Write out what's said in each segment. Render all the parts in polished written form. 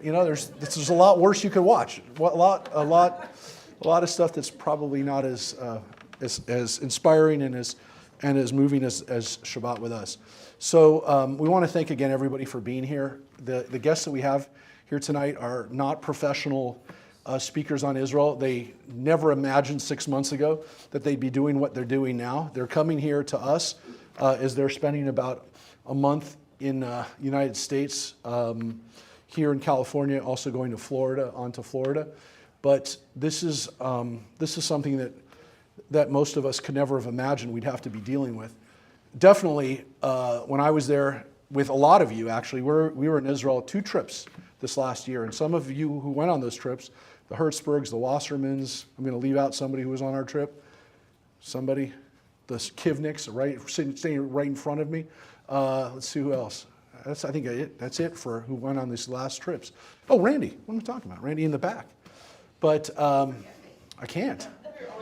there's a lot worse you could watch. A lot of stuff that's probably not as inspiring and as moving as Shabbat with us. So we want to thank again everybody for being here. The guests that we have here tonight are not professional speakers on Israel. They never imagined 6 months ago that they'd be doing what they're doing now. They're coming here to us as they're spending about a month in the United States, here in California, also going to Florida, onto Florida. But this is something that most of us could never have imagined we'd have to be dealing with. Definitely, when I was there with a lot of you, actually, we were in Israel 2 trips this last year, and some of you who went on those trips, the Hertzbergs, the Wassermans, I'm going to leave out somebody who was on our trip, the Kivniks, staying right in front of me. Let's see who else. I think that's it for who went on these last trips. Oh, Randy, what am I talking about? Randy in the back. But I can't.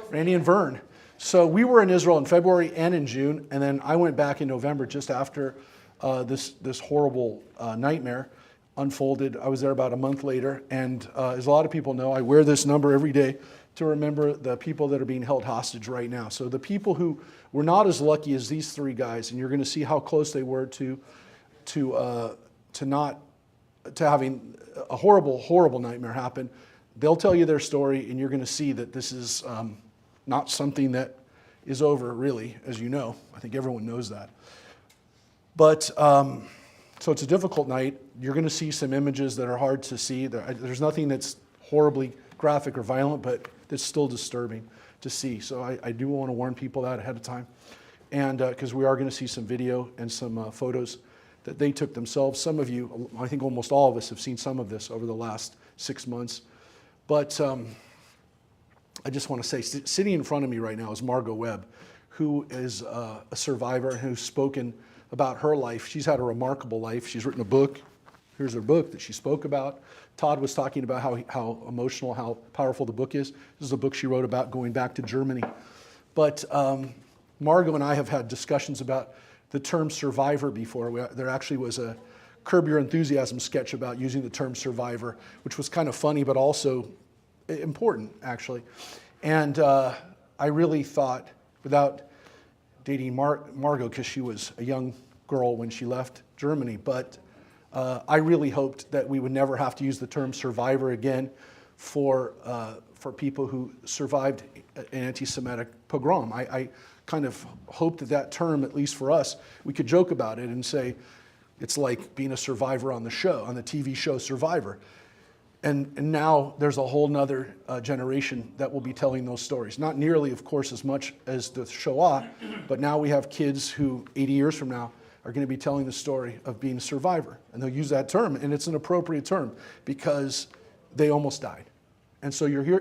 Randy and Vern. So we were in Israel in February and in June, and then I went back in November just after this horrible nightmare unfolded. I was there about a month later, and as a lot of people know, I wear this number every day to remember the people that are being held hostage right now. So the people who were not as lucky as these 3 guys, and you're going to see how close they were to having a horrible nightmare happen. They'll tell you their story, and you're going to see that this is not something that is over, really, as you know. I think everyone knows that. But so it's a difficult night. You're going to see some images that are hard to see. There's nothing that's horribly graphic or violent, but it's still disturbing to see. So I do want to warn people that ahead of time, and because we are going to see some video and some photos that they took themselves. Some of you, I think almost all of us, have seen some of this over the last 6 months. But I just want to say, sitting in front of me right now is Margot Webb, who is a survivor who's spoken about her life. She's had a remarkable life. She's written a book. Here's her book that she spoke about. Todd was talking about how emotional, how powerful the book is. This is a book she wrote about going back to Germany. But Margot and I have had discussions about the term survivor before. There actually was a Curb Your Enthusiasm sketch about using the term survivor, which was kind of funny, but also important, actually. And I really thought, without dating Margot, because she was a young girl when she left Germany, but I really hoped that we would never have to use the term survivor again for people who survived an anti-Semitic pogrom. I kind of hoped that term, at least for us, we could joke about it and say, it's like being a survivor on the TV show Survivor. And now there's a whole nother generation that will be telling those stories. Not nearly, of course, as much as the Shoah, but now we have kids who 80 years from now are going to be telling the story of being a survivor. And they'll use that term, and it's an appropriate term because they almost died. And so you'll hear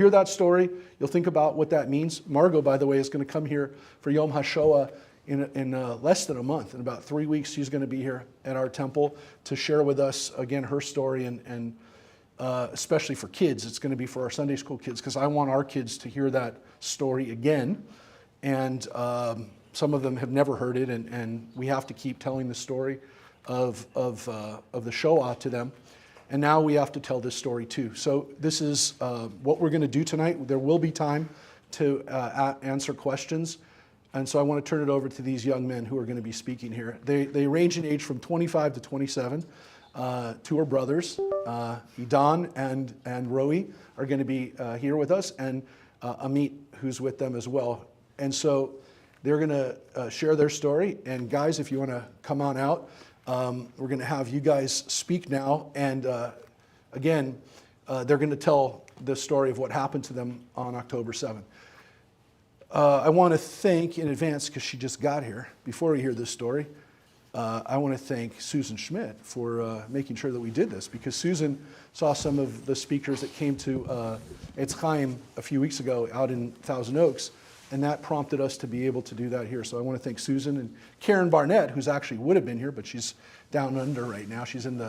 that story. You'll think about what that means. Margot, by the way, is going to come here for Yom HaShoah in less than a month. In about 3 weeks, she's going to be here at our temple to share with us, again, her story, and especially for kids. It's going to be for our Sunday school kids, because I want our kids to hear that story again. And some of them have never heard it, and we have to keep telling the story of the Shoah to them. And now we have to tell this story too. So this is what we're going to do tonight. There will be time to answer questions. And so I want to turn it over to these young men who are going to be speaking here. They range in age from 25 to 27. 2 are brothers. Idan and Roei are going to be here with us, and Amit, who's with them as well. And so they're going to share their story. And guys, if you want to come on out, we're going to have you guys speak now. And again, they're going to tell the story of what happened to them on October 7th. I want to thank in advance, because she just got here, before we hear this story, I want to thank Susan Schmidt for making sure that we did this, because Susan saw some of the speakers that came to Eitz Chaim a few weeks ago out in Thousand Oaks, and that prompted us to be able to do that here. So I want to thank Susan and Karen Barnett, who's actually would have been here, but she's down under right now. She's in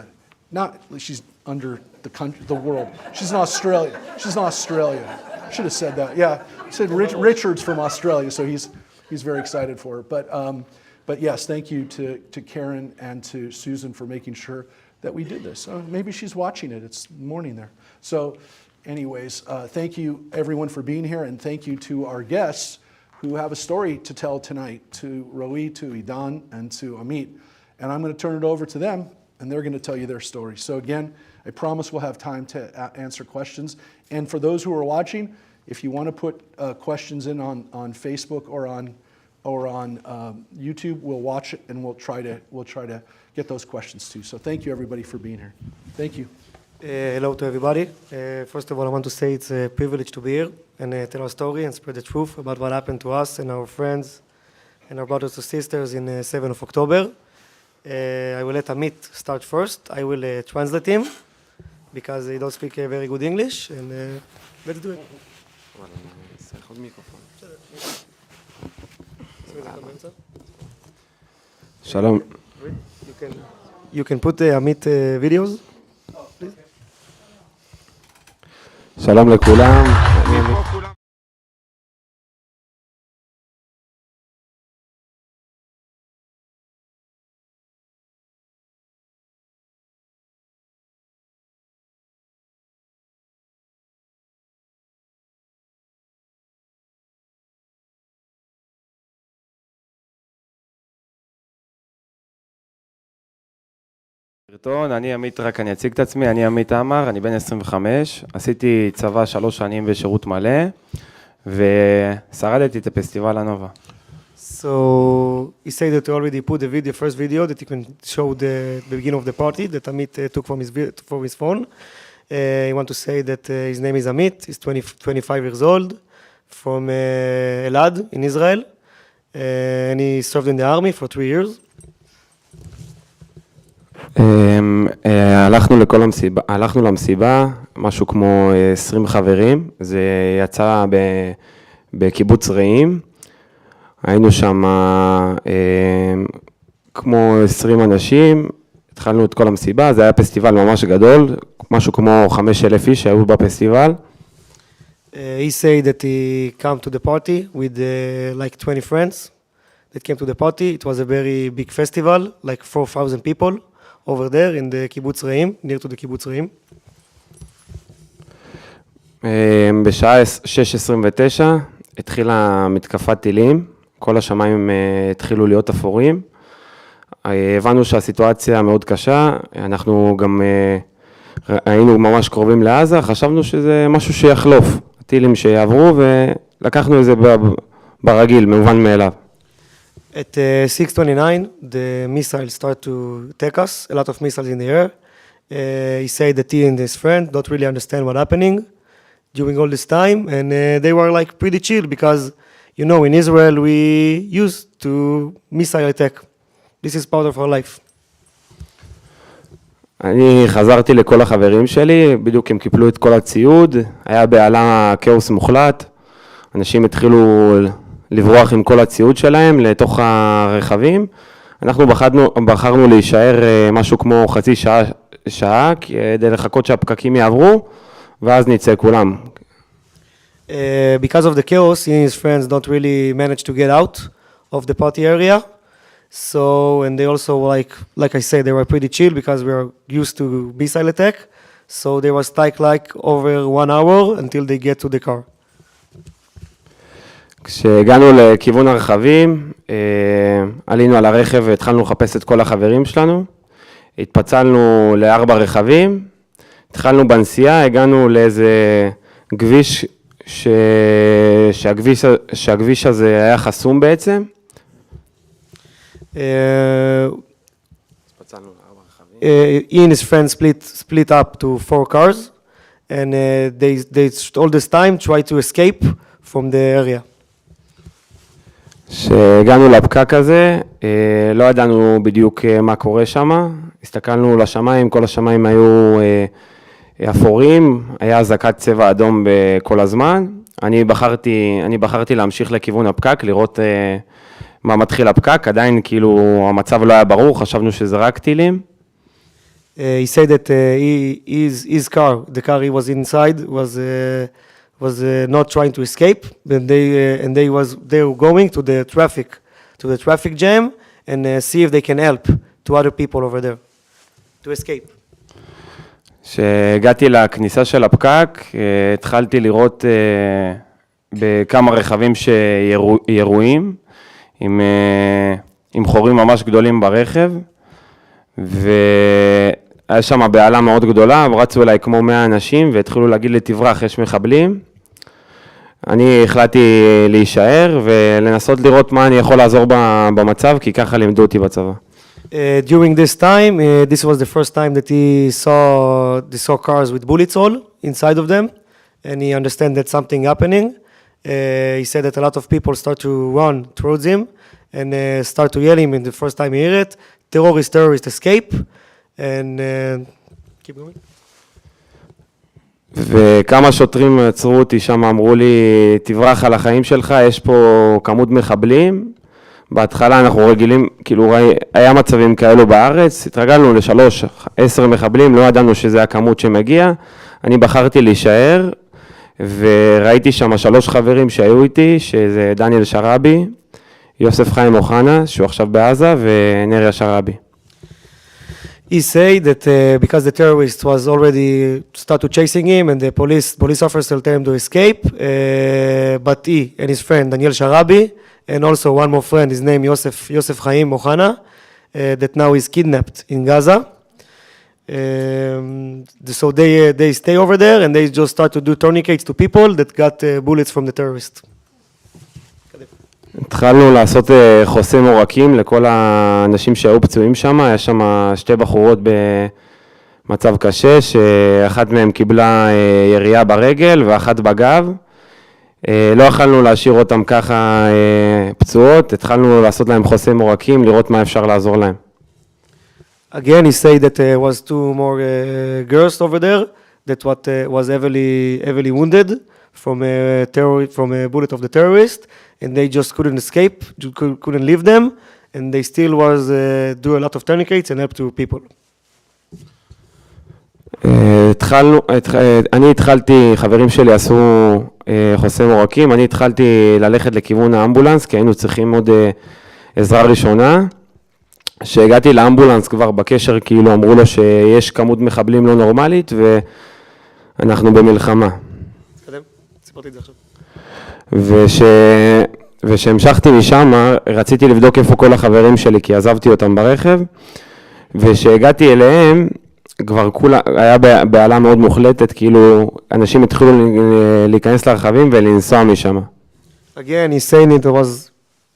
she's under the country, the world. She's in Australia. She's in Australia. Should have said that. Yeah, I said Richard's from Australia, so he's very excited for her. But yes, thank you to Karen and to Susan for making sure that we did this. Maybe she's watching it. It's morning there. So anyways, thank you everyone for being here, and thank you to our guests who have a story to tell tonight, to Roy, to Idan, and to Amit. And I'm going to turn it over to them, and they're going to tell you their story. So again, I promise we'll have time to answer questions. And for those who are watching, if you want to put questions in on Facebook or on YouTube, we'll watch it and we'll try to get those questions too. So thank you everybody for being here. Thank you. Hello to everybody. First of all, I want to say it's a privilege to be here and tell our story and spread the truth about what happened to us and our friends and our brothers and sisters in 7th of October. I will let Amit start first. I will translate him because he don't speak very good English, and let's do it. Shalom. You can put Amit videos. שלום לכולם. אני עמית, רק אני אציג את עצמי, אני עמית עמר, אני בן 25, עשיתי צבא 3 שנים בשירות מלא, ושרדתי את הפסטיבל הנובה. So he said that you already put the first video that you can show the beginning of the party that Amit took from his phone. I want to say that his name is Amit, he's 25 years old, from Elad in Israel, and he served in the army for 3 years. הלכנו למסיבה, משהו כמו 20 חברים, זה יצא בקיבוץ רעים, היינו שם כמו 20 אנשים, התחלנו את כל המסיבה, זה היה פסטיבל ממש גדול, משהו כמו 5,000 איש שהיו בפסטיבל. He said that he came to the party with like 20 friends that came to the party. It was a very big festival, like 4,000 people. over there in the קיבוץ רעים, near to the קיבוץ רעים. בשעה 6:29 התחילה מתקפת טילים, כל השמיים התחילו להיות אפורים. הבנו שהסיטואציה מאוד קשה, אנחנו גם היינו ממש קרובים לעזה, חשבנו שזה משהו שיחלוף, הטילים שיעברו ולקחנו את זה ברגיל, במובן מאליו. At 6:29, the missiles start to attack us, a lot of missiles in the air. He said that he and his friend don't really understand what's happening during all this time, and they were like pretty chill because, you know, in Israel we used to missile attack. This is part of our life. אני חזרתי לכל החברים שלי, בדיוק הם קיפלו את כל הציוד, היה בעלה כאוס מוחלט, אנשים התחילו לברוח עם כל הציוד שלהם לתוך הרכבים. אנחנו בחרנו להישאר משהו כמו חצי שעה כדי לחכות שהפקקים יעברו, ואז נצא כולם. Because of the chaos, he and his friends don't really manage to get out of the party area. So, and they also, like I said, they were pretty chill because we are used to missile attack. So they were stuck like over 1 hour until they get to the car. כשהגענו לכיוון הרכבים, עלינו על הרכב והתחלנו לחפש את כל החברים שלנו. התפצלנו ל4 רכבים, התחלנו בנסיעה, הגענו לאיזה כביש שהכביש הזה היה חסום בעצם. He and his friends split up to 4 cars, and they all this time try to escape from the area. כשהגענו לפקק הזה, לא ידענו בדיוק מה קורה שם, הסתכלנו לשמיים, כל השמיים היו אפורים, היה אזעקת צבע אדום בכל הזמן. אני בחרתי להמשיך לכיוון הפקק, לראות מה מתחיל הפקק, עדיין כאילו המצב לא היה ברור, חשבנו שזה רק טילים. He said that his car, the car he was inside, was not trying to escape, and they were going to the traffic jam and see if they can help to other people over there, to escape. כשהגעתי לכניסה של הפקק, התחלתי לראות בכמה רכבים שירועים, עם חורים ממש גדולים ברכב, והיה שם בעלה מאוד גדולה, רצו אליי כמו 100 אנשים, והתחילו להגיד לי, תברח, יש מחבלים. אני החלטתי להישאר ולנסות לראות מה אני יכול לעזור במצב, כי ככה לימדו אותי בצבא. During this time, this was the first time that he saw cars with bullets all inside of them, and he understand that something happening. He said that a lot of people start to run towards him and start to yell him. And the first time he hear it, terrorist escape, and keep going. וכמה שוטרים עצרו אותי שם, אמרו לי, תברח על החיים שלך, יש פה כמות מחבלים. בהתחלה אנחנו רגילים, כאילו היה מצבים כאלו בארץ, התרגלנו ל3-10 מחבלים, לא ידענו שזה הכמות שמגיע. אני בחרתי להישאר, וראיתי שם 3 חברים שהיו איתי, שזה דניאל שרבי, יוסף חיים אוחנה, שהוא עכשיו בעזה, ונריה שרבי. He said that because the terrorist was already started chasing him and the police officer told him to escape, but he and his friend Daniel Sharabi and also one more friend, his name Yosef Chaim Ohana, that now is kidnapped in Gaza. So they stay over there and they just start to do tourniquets to people that got bullets from the terrorist. התחלנו לעשות חוסם עורקים לכל האנשים שהיו פצועים שם, היה שם 2 בחורות במצב קשה, שאחת מהן קיבלה ירייה ברגל ואחת בגב. לא יכלנו להשאיר אותם ככה פצועות, התחלנו לעשות להם חוסם עורקים, לראות מה אפשר לעזור להם. Again, he said that there was 2 more girls over there that was heavily wounded from a bullet of the terrorist, and they just couldn't escape, couldn't leave them, and they still do a lot of tourniquets and help to people. אני התחלתי, חברים שלי עשו חוסם עורקים, אני התחלתי ללכת לכיוון האמבולנס, כי היינו צריכים עוד עזרה ראשונה. כשהגעתי לאמבולנס כבר בקשר, כאילו אמרו לו שיש כמות מחבלים לא נורמלית, ואנחנו במלחמה. ושהמשכתי משם, רציתי לבדוק איפה כל החברים שלי, כי עזבתי אותם ברכב, ושהגעתי אליהם, כבר היה בעלה מאוד מוחלטת, כאילו אנשים התחילו להיכנס לרכבים ולנסוע משם. Again, he's saying it was,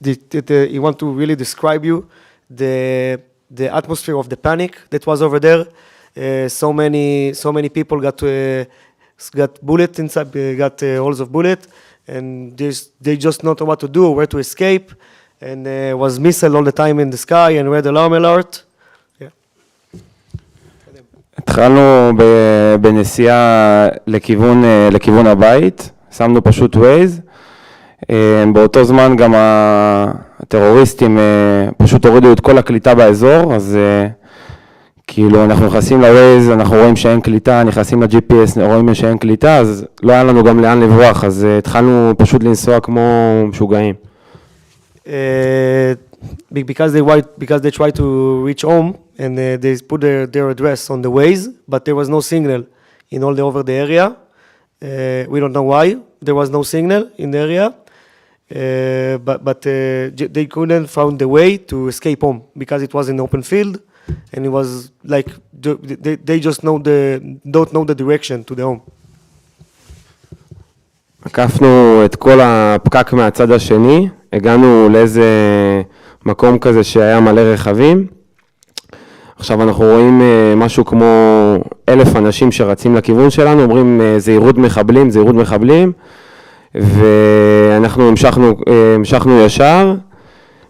he want to really describe you the atmosphere of the panic that was over there. So many people got bullet inside, got holes of bullet, and they just not know what to do, where to escape, and was missile all the time in the sky and red alarm alert. התחלנו בנסיעה לכיוון הבית, שמנו פשוט ווייז, באותו זמן גם הטרוריסטים פשוט הורידו את כל הקליטה באזור, אז כאילו אנחנו נכנסים לווייז, אנחנו רואים שאין קליטה, נכנסים ל-GPS, רואים שאין קליטה, אז לא היה לנו גם לאן לברוח, אז התחלנו פשוט לנסוע כמו משוגעים. Because they tried to reach home and they put their address on the Waze, but there was no signal in all over the area. We don't know why there was no signal in the area, but they couldn't find the way to escape home because it was an open field, and it was like they just don't know the direction to the home. עקפנו את כל הפקק מהצד השני, הגענו לאיזה מקום כזה שהיה מלא רכבים. עכשיו אנחנו רואים משהו כמו 1,000 אנשים שרצים לכיוון שלנו, אומרים זהירות מחבלים, ואנחנו המשכנו ישר,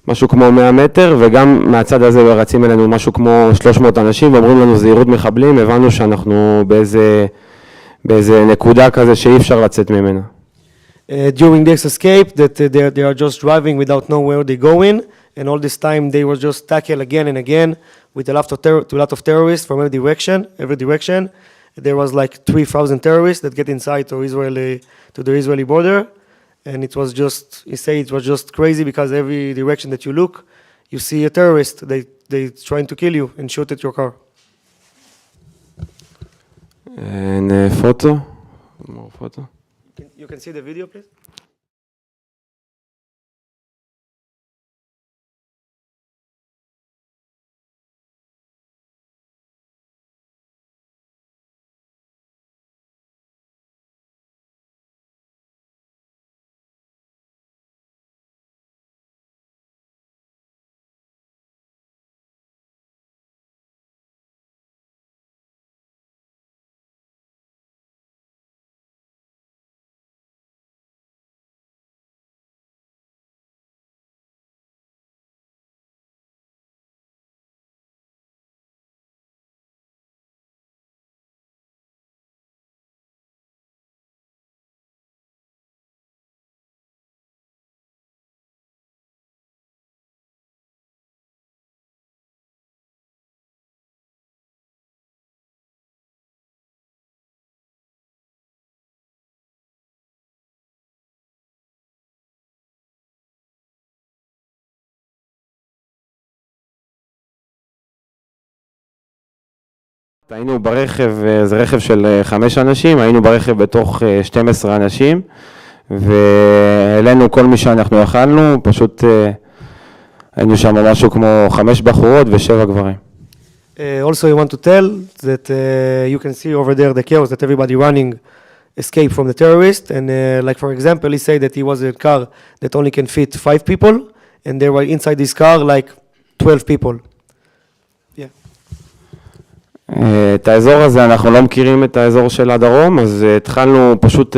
משהו כמו 100 מטר, וגם מהצד הזה רצים אלינו משהו כמו 300 אנשים, ואומרים לנו זהירות מחבלים, הבנו שאנחנו באיזה נקודה כזה שאי אפשר לצאת ממנה. During this escape, that they are just driving without knowing where they're going, and all this time they were just tackled again and again with a lot of terrorists from every direction. There was like 3,000 terrorists that get inside to the Israeli border, and it was just, he said it was just crazy because every direction that you look, you see a terrorist, they trying to kill you and shoot at your car. And photo. More photo. You can see the video, please. היינו ברכב, זה רכב של 5 אנשים, היינו ברכב בתוך 12 אנשים, והעלינו כל מי שאנחנו יכלנו, פשוט היינו שם משהו כמו 5 בחורות ו7 גברים. Also, I want to tell that you can see over there the chaos that everybody running escape from the terrorist. And like, for example, he said that he was in a car that only can fit 5 people, and there were inside this car like 12 people. Yeah. את האזור הזה, אנחנו לא מכירים את האזור של הדרום, אז התחלנו פשוט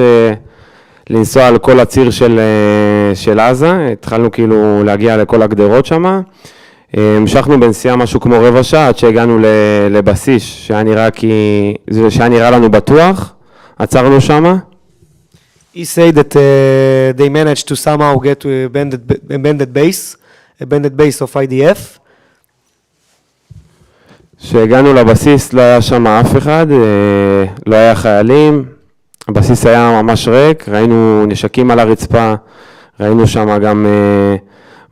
לנסוע על כל הציר של עזה, התחלנו כאילו להגיע לכל הגדרות שם, המשכנו בנסיעה משהו כמו רבע שעה עד שהגענו לבסיס שהיה נראה לנו בטוח, עצרנו שם. He said that they managed to somehow get to abandoned base of IDF. כשהגענו לבסיס לא היה שם אף אחד, לא היה חיילים, הבסיס היה ממש ריק, ראינו נשקים על הרצפה, ראינו שם גם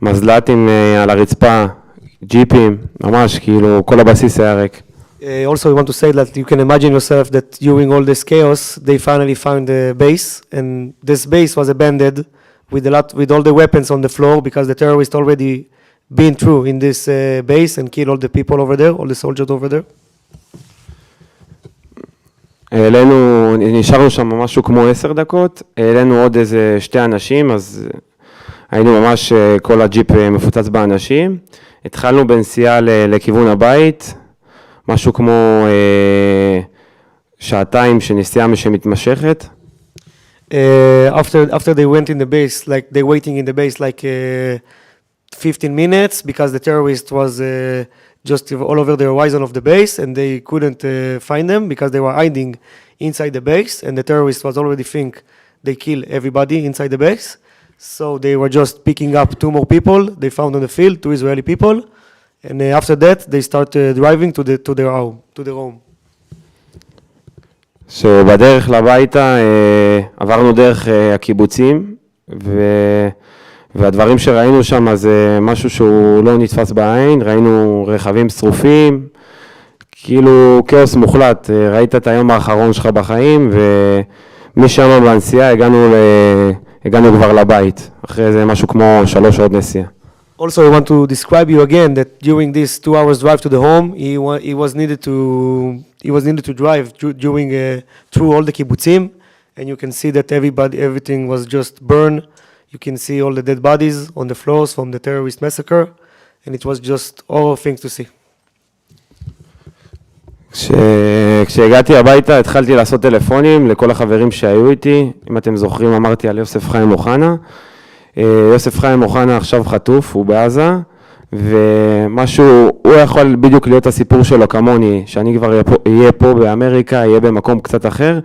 מזל"טים על הרצפה, ג'יפים, ממש כאילו כל הבסיס היה ריק. Also, I want to say that you can imagine yourself that during all this chaos, they finally found the base, and this base was abandoned with all the weapons on the floor because the terrorists already been through in this base and killed all the people over there, all the soldiers over there. נשארנו שם משהו כמו 10 דקות, העלינו עוד איזה 2 אנשים, אז היינו ממש כל הג'יפ מפוצץ באנשים. התחלנו בנסיעה לכיוון הבית, משהו כמו 2 של נסיעה שמתמשכת. After they went in the base, like they waiting in the base like 15 minutes because the terrorist was just all over the horizon of the base and they couldn't find them because they were hiding inside the base and the terrorists was already think they kill everybody inside the base. So they were just picking up 2 more people they found on the field, 2 Israeli people, and after that they started driving to their home. שבדרך לביתה עברנו דרך הקיבוצים, והדברים שראינו שם זה משהו שהוא לא נתפס בעין, ראינו רכבים שרופים, כאילו כאוס מוחלט, ראית את היום האחרון שלך בחיים, ומשם בנסיעה הגענו כבר לבית, אחרי זה משהו כמו 3 שעות נסיעה. Also, I want to describe you again that during this 2 hours drive to the home, he was needed to drive during through all the kibbutzim, and you can see that everything was just burned. You can see all the dead bodies on the floors from the terrorist massacre, and it was just all things to see. כשהגעתי הביתה התחלתי לעשות טלפונים לכל החברים שהיו איתי, אם אתם זוכרים אמרתי על יוסף חיים אוחנה. יוסף חיים אוחנה עכשיו חטוף, הוא בעזה, ומשהו, הוא יכול בדיוק להיות הסיפור שלו כמוני, שאני כבר אהיה פה באמריקה, אהיה במקום קצת אחר,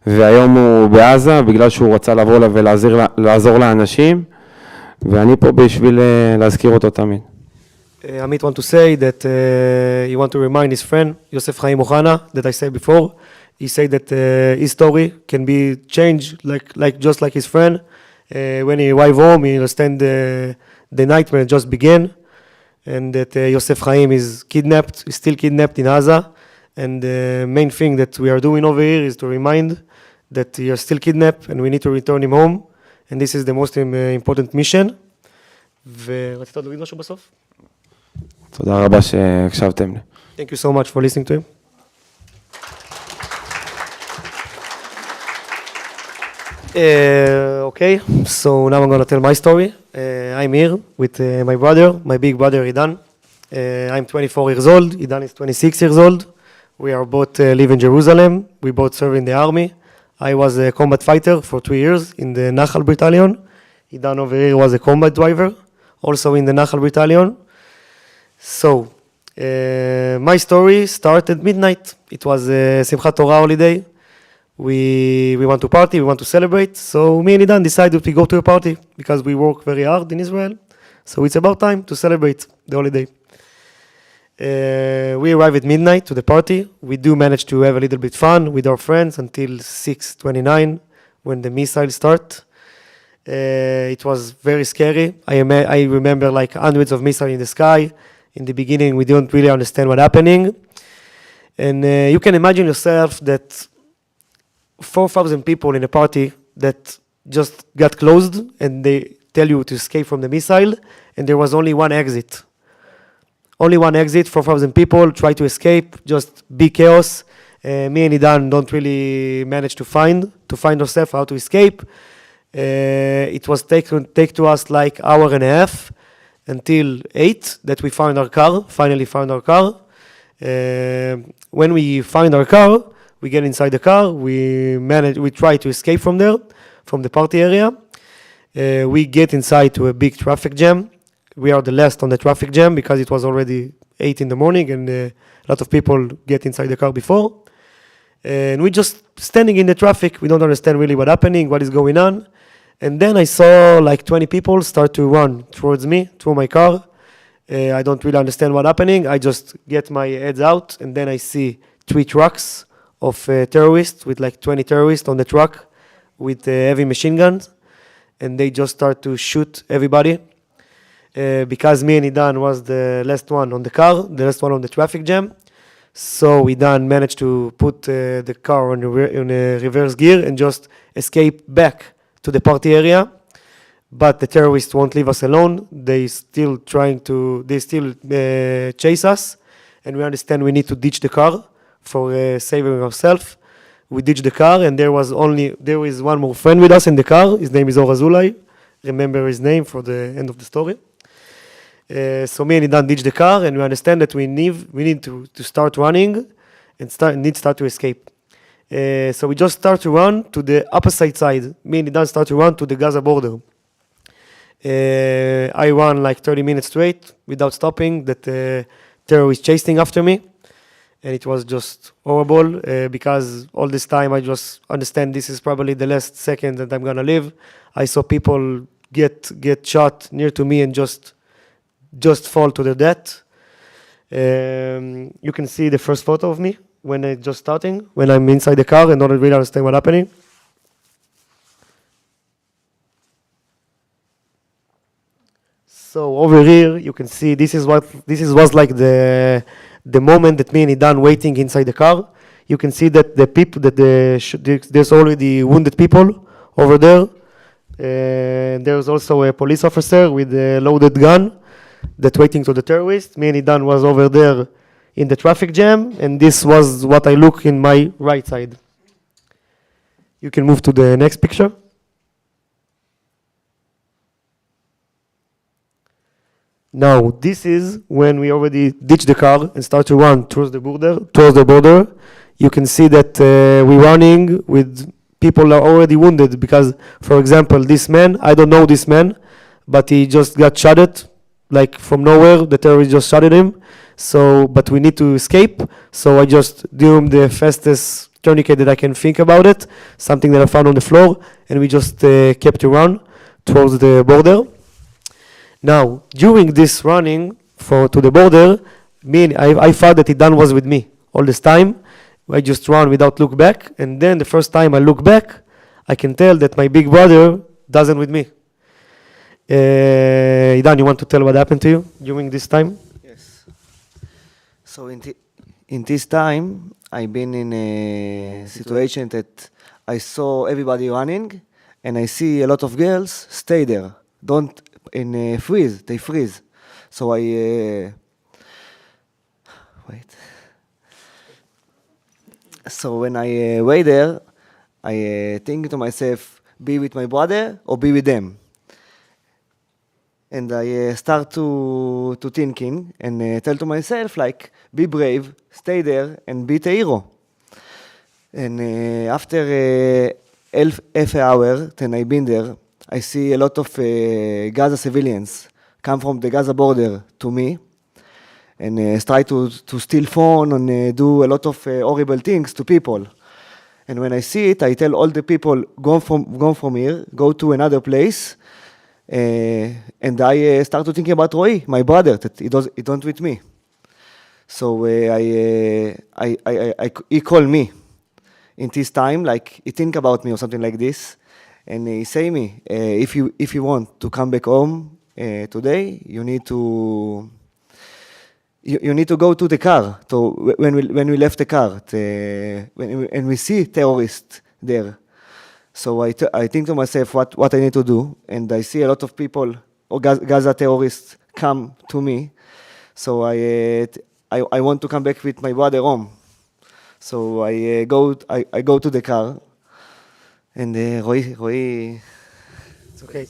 והיום הוא בעזה בגלל שהוא רצה לבוא ולעזור לאנשים, ואני פה בשביל להזכיר אותו תמיד. Amit want to say that he want to remind his friend Yosef Chaim Ochana that I said before. He said that his story can be changed just like his friend. When he arrive home, he understand the nightmare just began, and that Yosef Chaim is kidnapped, is still kidnapped in Gaza, And the main thing that we are doing over here is to remind that you're still kidnapped and we need to return him home. And this is the most important mission. ורצית להגיד משהו בסוף? תודה רבה שהקשבתם לי. Thank you so much for listening to him. Okay, so now I'm going to tell my story. I'm here with my brother, my big brother Idan. I'm 24 years old, Idan is 26 years old. We are both live in Jerusalem. We both serve in the army. I was a combat fighter for 2 years in the Nachal Battalion. Idan over here was a combat driver, also in the Nachal Battalion. So, my story started midnight. It was a Simchat Torah holiday. We want to party, we want to celebrate. So me and Idan decided to go to a party because we work very hard in Israel. So it's about time to celebrate the holiday. We arrive at midnight to the party. We do manage to have a little bit fun with our friends until 6:29 when the missiles start. It was very scary. I remember like hundreds of missiles in the sky. In the beginning, we didn't really understand what's happening. And you can imagine yourself that 4,000 people in a party that just got closed and they tell you to escape from the missile, and there was only one exit. Only one exit, 4,000 people try to escape, just big chaos. Me and Idan don't really manage to find ourselves how to escape. It was take to us like hour and a half until 8 that we finally found our car. When we find our car, we get inside the car, we try to escape from there, from the party area. We get inside to a big traffic jam. We are the last on the traffic jam because it was already 8 in the morning and a lot of people get inside the car before. And we just standing in the traffic, we don't understand really what's happening, what is going on. And then I saw like 20 people start to run towards me, through my car. I don't really understand what's happening. I just get my heads out and then I see 3 trucks of terrorists with like 20 terrorists on the truck with heavy machine guns. And they just start to shoot everybody. Because me and Idan was the last one on the car, the last one on the traffic jam. So Idan managed to put the car on a reverse gear and just escape back to the party area. But the terrorists won't leave us alone. They still chase us. And we understand we need to ditch the car for saving ourselves. We ditch the car and there is one more friend with us in the car. His name is Or Azulay. Remember his name for the end of the story. So me and Idan ditch the car and we understand that we need to start running and start to escape. So we just start to run to the opposite side. Me and Idan start to run to the Gaza border. I run like 30 minutes straight without stopping. That terrorist chasing after me. And it was just horrible because all this time I just understand this is probably the last second that I'm gonna live. I saw people get shot near to me and just fall to their death. You can see the first photo of me when I'm just starting, when I'm inside the car and don't really understand what's happening. So over here you can see this was like the moment that me and Idan waiting inside the car. You can see that there's already wounded people over there. There's also a police officer with a loaded gun that waiting to the terrorists. Me and Idan was over there in the traffic jam, and this was what I look in my right side. You can move to the next picture. Now, this is when we already ditch the car and start to run towards the border. You can see that we're running with people are already wounded because, for example, this man, I don't know this man, but he just got shot like from nowhere. The terrorist just shot at him. So, but we need to escape. So I just do him the fastest tourniquet that I can think about it, something that I found on the floor, and we just kept to run towards the border. Now, during this running to the border, I thought that Idan was with me all this time. I just run without look back, and then the first time I look back, I can tell that my big brother doesn't with me. Idan, you want to tell what happened to you during this time? Yes. So in In this time, I've been in a situation that I saw everybody running, and I see a lot of girls stay there, don't freeze. They freeze. So I wait. So when I wait there, I think to myself, be with my brother or be with them. And I start to thinking and tell to myself, like, be brave, stay there, and be a hero. And after half an hour, then I've been there, I see a lot of Gaza civilians come from the Gaza border to me and try to steal phone and do a lot of horrible things to people. And when I see it, I tell all the people, go from here, go to another place. And I start to think about Roy, my brother, that he don't with me. So he called me in this time, like he think about me or something like this, and he say me, if you want to come back home today, you need to go to the car. So when we left the car, and we see terrorists there. So I think to myself what I need to do, and I see a lot of people or Gaza terrorists come to me. So I want to come back with my brother home. So I go to the car, and Roy. It's okay.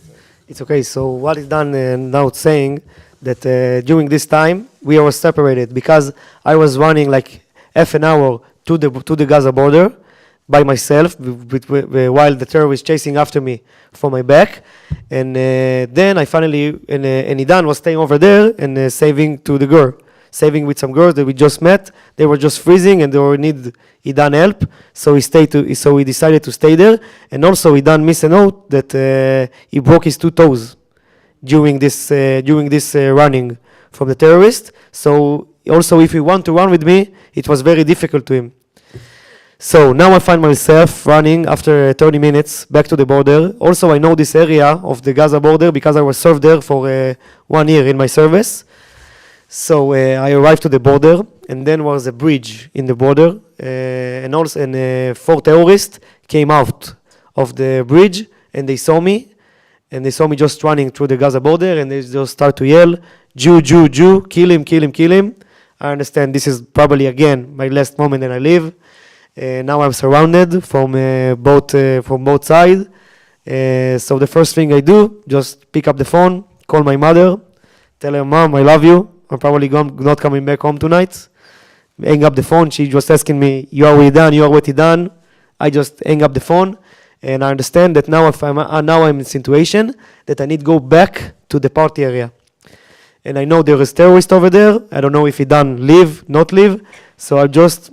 It's okay. So what is done now saying that during this time we were separated because I was running like half an hour to the Gaza border by myself while the terrorists chasing after me from my back, and then I finally and Idan was staying over there and saving with some girls that we just met. They were just freezing and they were need Idan help, so he decided to stay there. And also Idan missed a note that he broke his 2 toes during this running from the terrorist. So also if he want to run with me, it was very difficult to him. So now I find myself running after 30 minutes back to the border. Also, I know this area of the Gaza border because I was served there for 1 year in my service. So I arrived to the border, and then was a bridge in the border, and 4 terrorists came out of the bridge, and they saw me just running through the Gaza border, and they just start to yell, Jew, Jew, Jew, kill him, kill him, kill him. I understand this is probably again my last moment that I live. Now I'm surrounded from both sides. So the first thing I do, just pick up the phone, call my mother, tell her, Mom, I love you. I'm probably not coming back home tonight. Hang up the phone. She just asking me, you are with Idan? I just hang up the phone, and I understand that now I'm in a situation that I need to go back to the party area. And I know there is terrorists over there. I don't know if Idan not live. So I just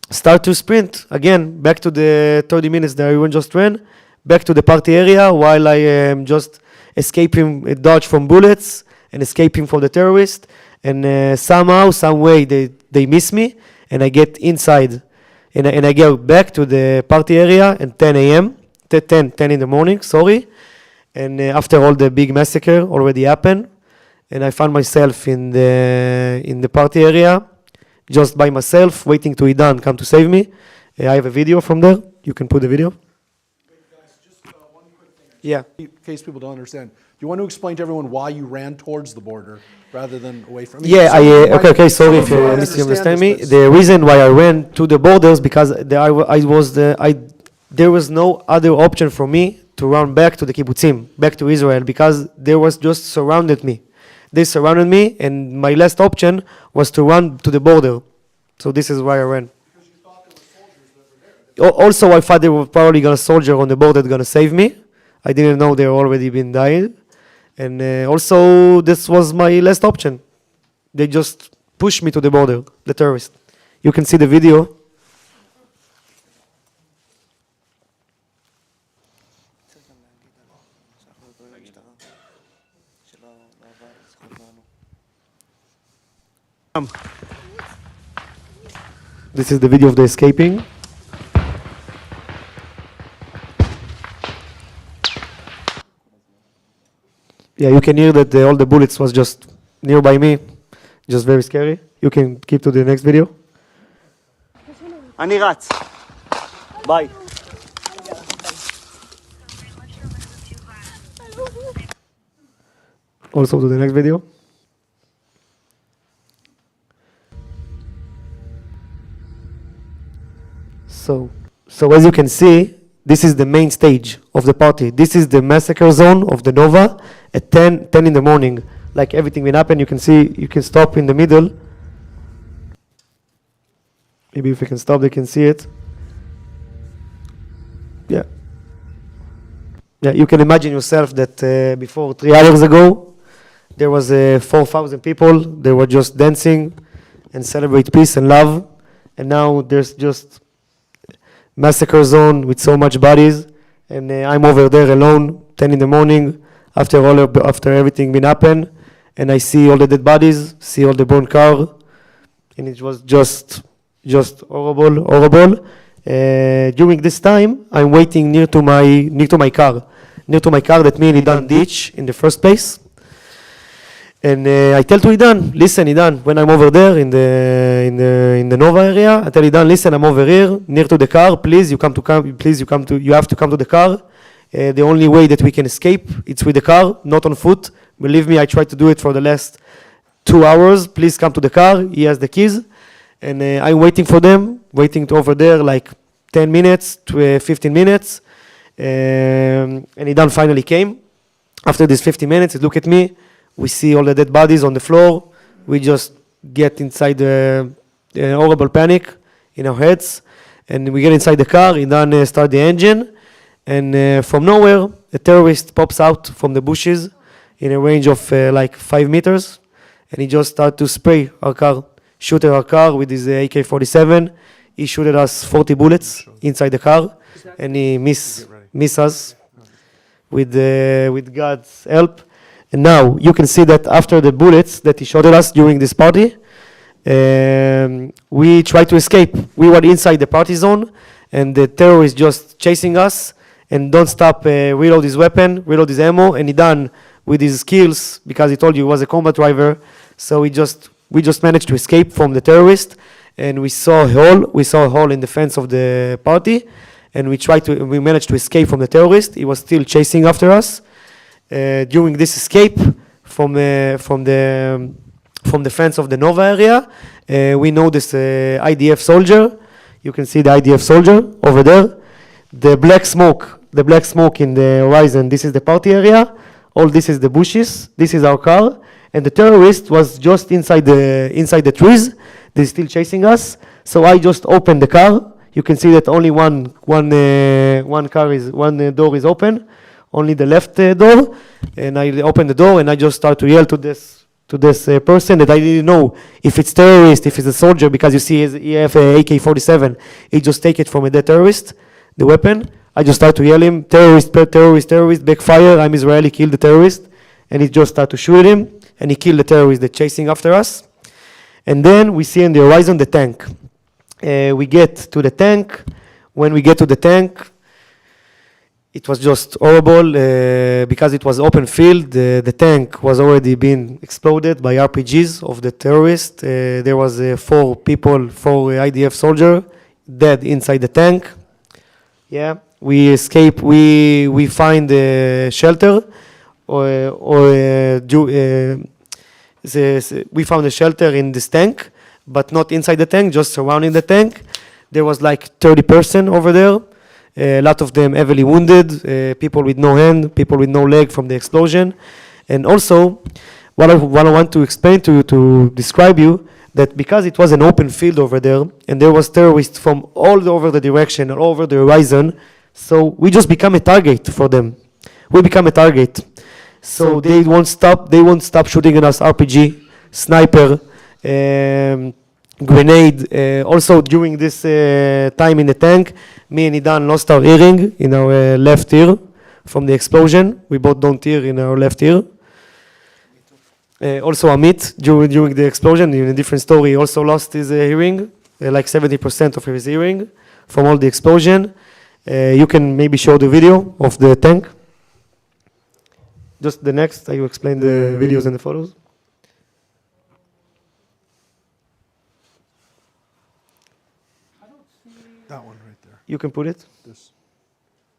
start to sprint again back to the 30 minutes that everyone just ran, back to the party area while I am just escaping, dodge from bullets and escaping from the terrorists. And somehow, some way, they miss me, and I get inside, and I go back to the party area at 10 a.m., 10 in the morning, sorry. And after all the big massacre already happened, and I found myself in the party area, just by myself, waiting to Idan come to save me. I have a video from there. You can put the video. Wait, guys, just one quick thing. Yeah. In case people don't understand, do you want to explain to everyone why you ran towards the border rather than away from it? Yeah, okay, sorry if you misunderstand me. this, The reason why I ran to the borders because there was no other option for me to run back to the kibbutzim, back to Israel, because they was just surrounded me. They surrounded me, and my last option was to run to the border. So this is why I ran. Because you thought there were soldiers that were there. Also, I thought they were probably going to soldier on the border going to save me. I didn't know they were already been dying. And also, this was my last option. They just pushed me to the border, the terrorists. You can see the video. This is the video of the escaping. Yeah, you can hear that all the bullets was just nearby me, just very scary. You can keep to the next video. אני רץ. ביי. Also to the next video. So as you can see, this is the main stage of the party. This is the massacre zone of the Nova at 10 in the morning. Like everything will happen, you can see, you can stop in the middle. Maybe if we can stop, they can see it. Yeah. Yeah, you can imagine yourself that before 3 hours ago, there was 4,000 people. They were just dancing and celebrate peace and love. And now there's just massacre zone with so much bodies. And I'm over there alone, 10 in the morning, after everything been happened. And I see all the dead bodies, see all the burned car. And it was just horrible. During this time, I'm waiting near to my car. Near to my car that me and Idan ditch in the first place. And I tell to Idan, listen, Idan, when I'm over there in the Nova area, I tell Idan, listen, I'm over here near to the car. Please, you have to come to the car. The only way that we can escape, it's with the car, not on foot. Believe me, I tried to do it for the last 2 hours. Please come to the car. He has the keys, and I'm waiting for them, over there like 10 minutes to 15 minutes. And Idan finally came. After these 50 minutes, he look at me. We see all the dead bodies on the floor. We just get inside the horrible panic in our heads. And we get inside the car. Idan start the engine. And from nowhere, a terrorist pops out from the bushes in a range of like 5 meters. And he just started to spray our car, shoot at our car with his AK-47. He shot at us 40 bullets inside the car. And he miss us with God's help. And now you can see that after the bullets that he shot at us during this party, we tried to escape. We were inside the party zone, and the terrorist just chasing us and don't stop, reload his weapon, reload his ammo, and he done with his skills, because he told you he was a combat driver. So we just managed to escape from the terrorist, and we saw a hole in the fence of the party, and we managed to escape from the terrorist. He was still chasing after us. During this escape from the fence of the Nova area, we noticed IDF soldier. You can see the IDF soldier over there. The black smoke in the horizon, this is the party area. All this is the bushes. This is our car. And the terrorist was just inside the trees. They're still chasing us. So I just opened the car. You can see that only one door is open. Only the left door, and I opened the door and I just start to yell to this person that I didn't know if it's terrorist, if it's a soldier, because you see he have a AK-47. He just take it from a dead terrorist, the weapon. I just start to yell him, terrorist, backfire, I'm Israeli, kill the terrorist. And he just start to shoot him, and he killed the terrorist that's chasing after us. And then we see in the horizon the tank. We get to the tank. When we get to the tank, it was just horrible because it was open field. The tank was already being exploded by RPGs of the terrorists. There was 4 IDF soldiers dead inside the tank. Yeah, we escape. We find a shelter, we found a shelter in this tank, but not inside the tank, just surrounding the tank. There was like 30 person over there. A lot of them heavily wounded, people with no hand, people with no leg from the explosion. And also, what I want to explain to describe you, that because it was an open field over there, and there was terrorists from all over the direction, all over the horizon, so we just become a target for them. We become a target. So they won't stop shooting at us, RPG, sniper, grenade. Also during this time in the tank, me and Idan lost our hearing in our left ear from the explosion. We both don't hear in our left ear. Also Amit, during the explosion, in a different story, also lost his hearing, like 70% of his hearing from all the explosion. You can maybe show the video of the tank. Just the next, I will explain the videos and the photos. You can put it. This.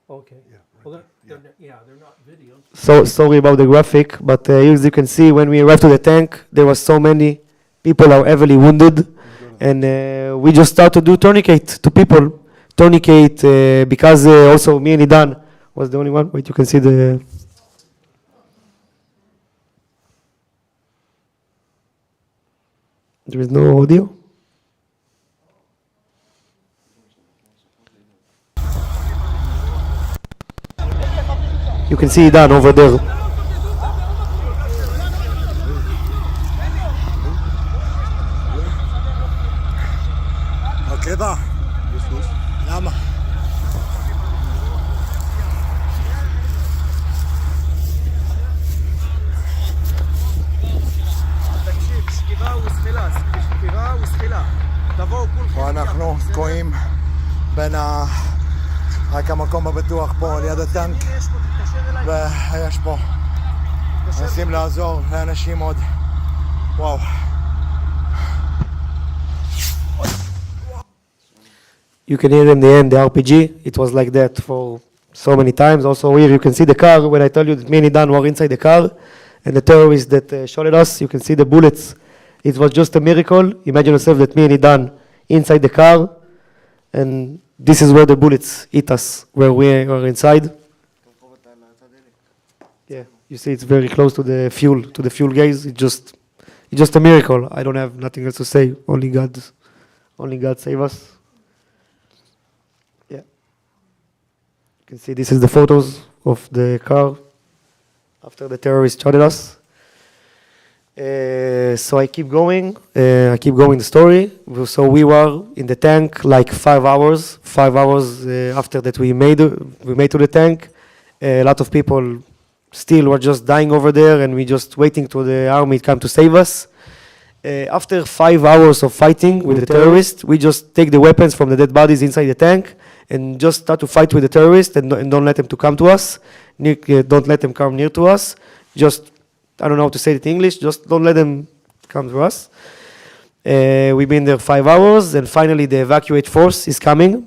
Okay. Yeah, right Well, there. they're not videos. So sorry about the graphic, but as you can see, when we arrived to the tank, there were so many people are heavily wounded, and we just start to do tourniquet to people. Tourniquet because also me and Idan was the only one. Wait, you can see the. There is no audio. You can see Idan over there. הקטע? למה? תקשיב, שכיבה וזחילה, שכיבה וזחילה. תבואו כולכם. פה אנחנו תקועים בין רק המקום הבטוח פה ליד הטנק, יש פה, תתקשר אליי. ויש פה מנסים לעזור לאנשים עוד. וואו. You can hear in the end the RPG. It was like that for so many times. Also here you can see the car. When I tell you that me and Idan were inside the car, and the terrorists that shot at us, you can see the bullets. It was just a miracle. Imagine yourself that me and Idan inside the car, and this is where the bullets hit us, where we were inside. Yeah, you see it's very close to the fuel gauge. It's just a miracle. I don't have nothing else to say. Only God save us. You can see this is the photos of the car after the terrorists shot at us. So I keep going the story. So we were in the tank like 5 hours. 5 hours after that we made to the tank. A lot of people still were just dying over there, and we just waiting to the army come to save us. After 5 hours of fighting with the terrorists, we just take the weapons from the dead bodies inside the tank and just start to fight with the terrorists and don't let them to come to us. Don't let them come near to us. Just, I don't know how to say it in English, just don't let them come to us. We've been there 5 hours, and finally the evacuate force is come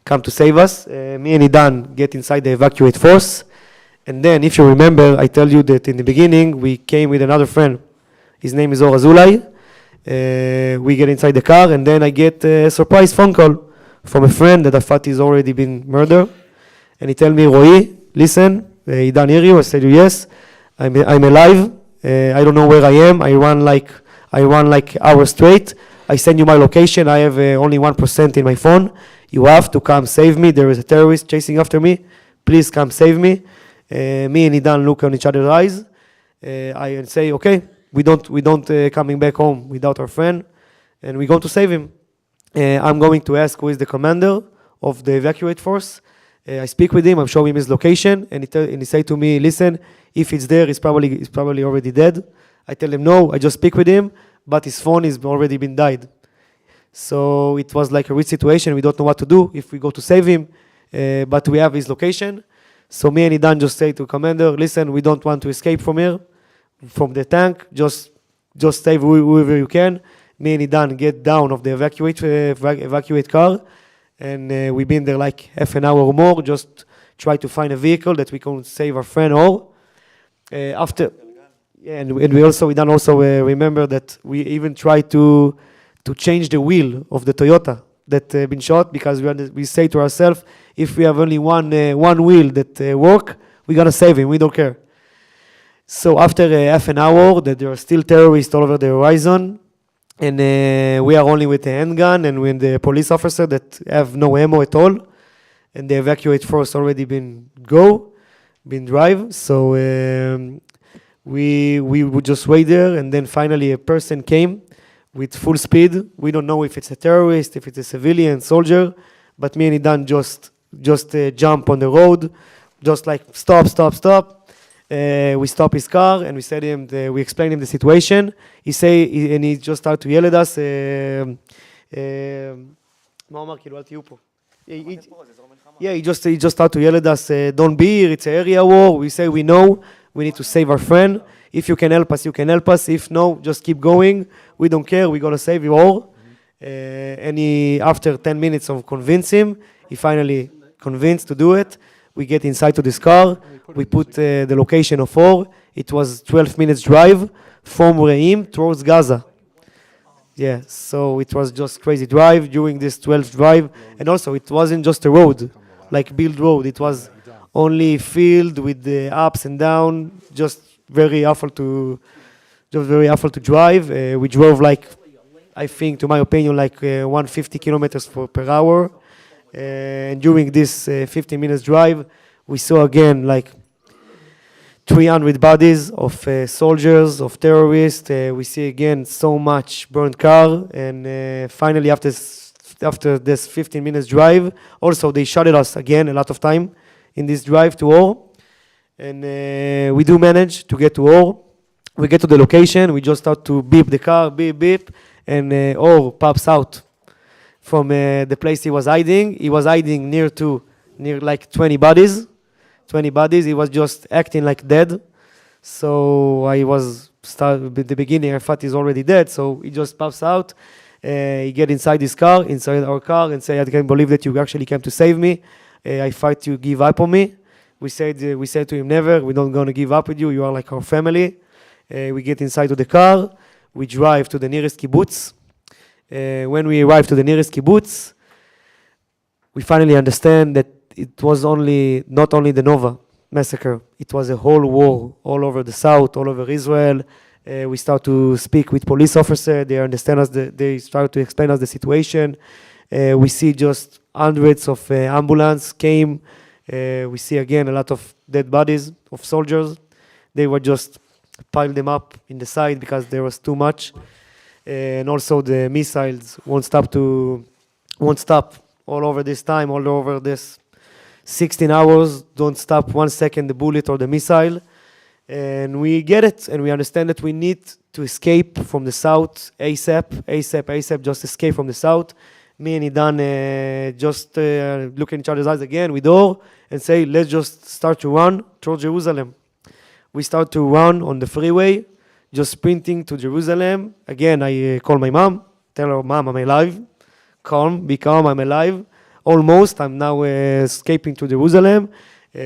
to save us. Me and Idan get inside the evacuate force. And then, if you remember, I tell you that in the beginning, we came with another friend. His name is Or Azulay. We get inside the car, and then I get a surprise phone call from a friend that I thought he's already been murdered. And he tell me, Roy, listen, Idan hear you? I said, yes, I'm alive. I don't know where I am. I run like hours straight. I send you my location. I have only 1% in my phone. You have to come save me. There is a terrorist chasing after me. Please come save me. Me and Idan look on each other's eyes. I say, okay, we don't coming back home without our friend, and we're going to save him. I'm going to ask who is the commander of the evacuate force. I speak with him. I'm showing him his location, and he say to me, listen, if it's there, it's probably already dead. I tell him no. I just speak with him, but his phone is already been died. So it was like a weird situation. We don't know what to do if we go to save him, but we have his location. So me and Idan just say to commander, listen, we don't want to escape from here, from the tank. Just save whoever you can. Me and Idan get down of the evacuate car, and we've been there like half an hour or more, just try to find a vehicle that we can save our friend all. And we also, Idan also remember that we even tried to change the wheel of the Toyota that been shot, because we say to ourselves, if we have only one wheel that work, we're gonna save him, we don't care. So after half an hour, that there are still terrorists all over the horizon, and we are only with the handgun and with the police officer that have no ammo at all, and the evacuate force already been drive. So we would just wait there, and then finally a person came with full speed. We don't know if it's a terrorist, if it's a civilian, soldier, but me and Idan just jump on the road, just like stop. We stop his car, and we said him, we explained him the situation. He just started to yell at us. He just started to yell at us, don't be here, it's an area war. We say, we know, we need to save our friend. If you can help us, you can help us. If no, just keep going. We don't care, we're gonna save you all. And after 10 minutes of convince him, He finally convinced to do it. We get inside to this car. We put the location of Or. It was 12 minutes drive from Re'im towards Gaza. Yeah, so it was just crazy drive during this 12 drive. And also, it wasn't just a road, like build road. It was only field with the ups and down, just very awful to drive. We drove like, I think, to my opinion, like 150 kilometers per hour. And during this 15 minutes drive, we saw again like 300 bodies of soldiers, of terrorists. We see again so much burned car. And finally, after this 15 minutes drive, also they shot at us again a lot of time in this drive to Or. And we do manage to get to Or. We get to the location. We just start to beep the car, beep, beep. And Or pops out from the place he was hiding. He was hiding near like 20 bodies. 20 bodies. He was just acting like dead. So I was at the beginning. I thought he's already dead. So he just pops out. He get inside our car, and say, "I can't believe that you actually came to save me. I thought you give up on me." We said to him, "Never. We're not gonna give up with you. You are like our family." We get inside of the car. We drive to the nearest kibbutz. When we arrive to the nearest kibbutz, we finally understand that it was not only the Nova massacre, it was a whole war all over the south, all over Israel. We start to speak with police officers. They understand us. They start to explain us the situation. We see just hundreds of ambulance came. We see again a lot of dead bodies of soldiers. They were just piled them up in the side because there was too much. And also the missiles won't stop all over this time, all over this 16 hours, don't stop 1 second the bullet or the missile. And we get it, and we understand that we need to escape from the south ASAP, just escape from the south. Me and Idan just look in each other's eyes again with Or and say, let's just start to run towards Jerusalem. We start to run on the freeway, just sprinting to Jerusalem. Again, I call my mom, tell her, "Mom, I'm alive. Calm, be calm, I'm alive. Almost, I'm now escaping to Jerusalem."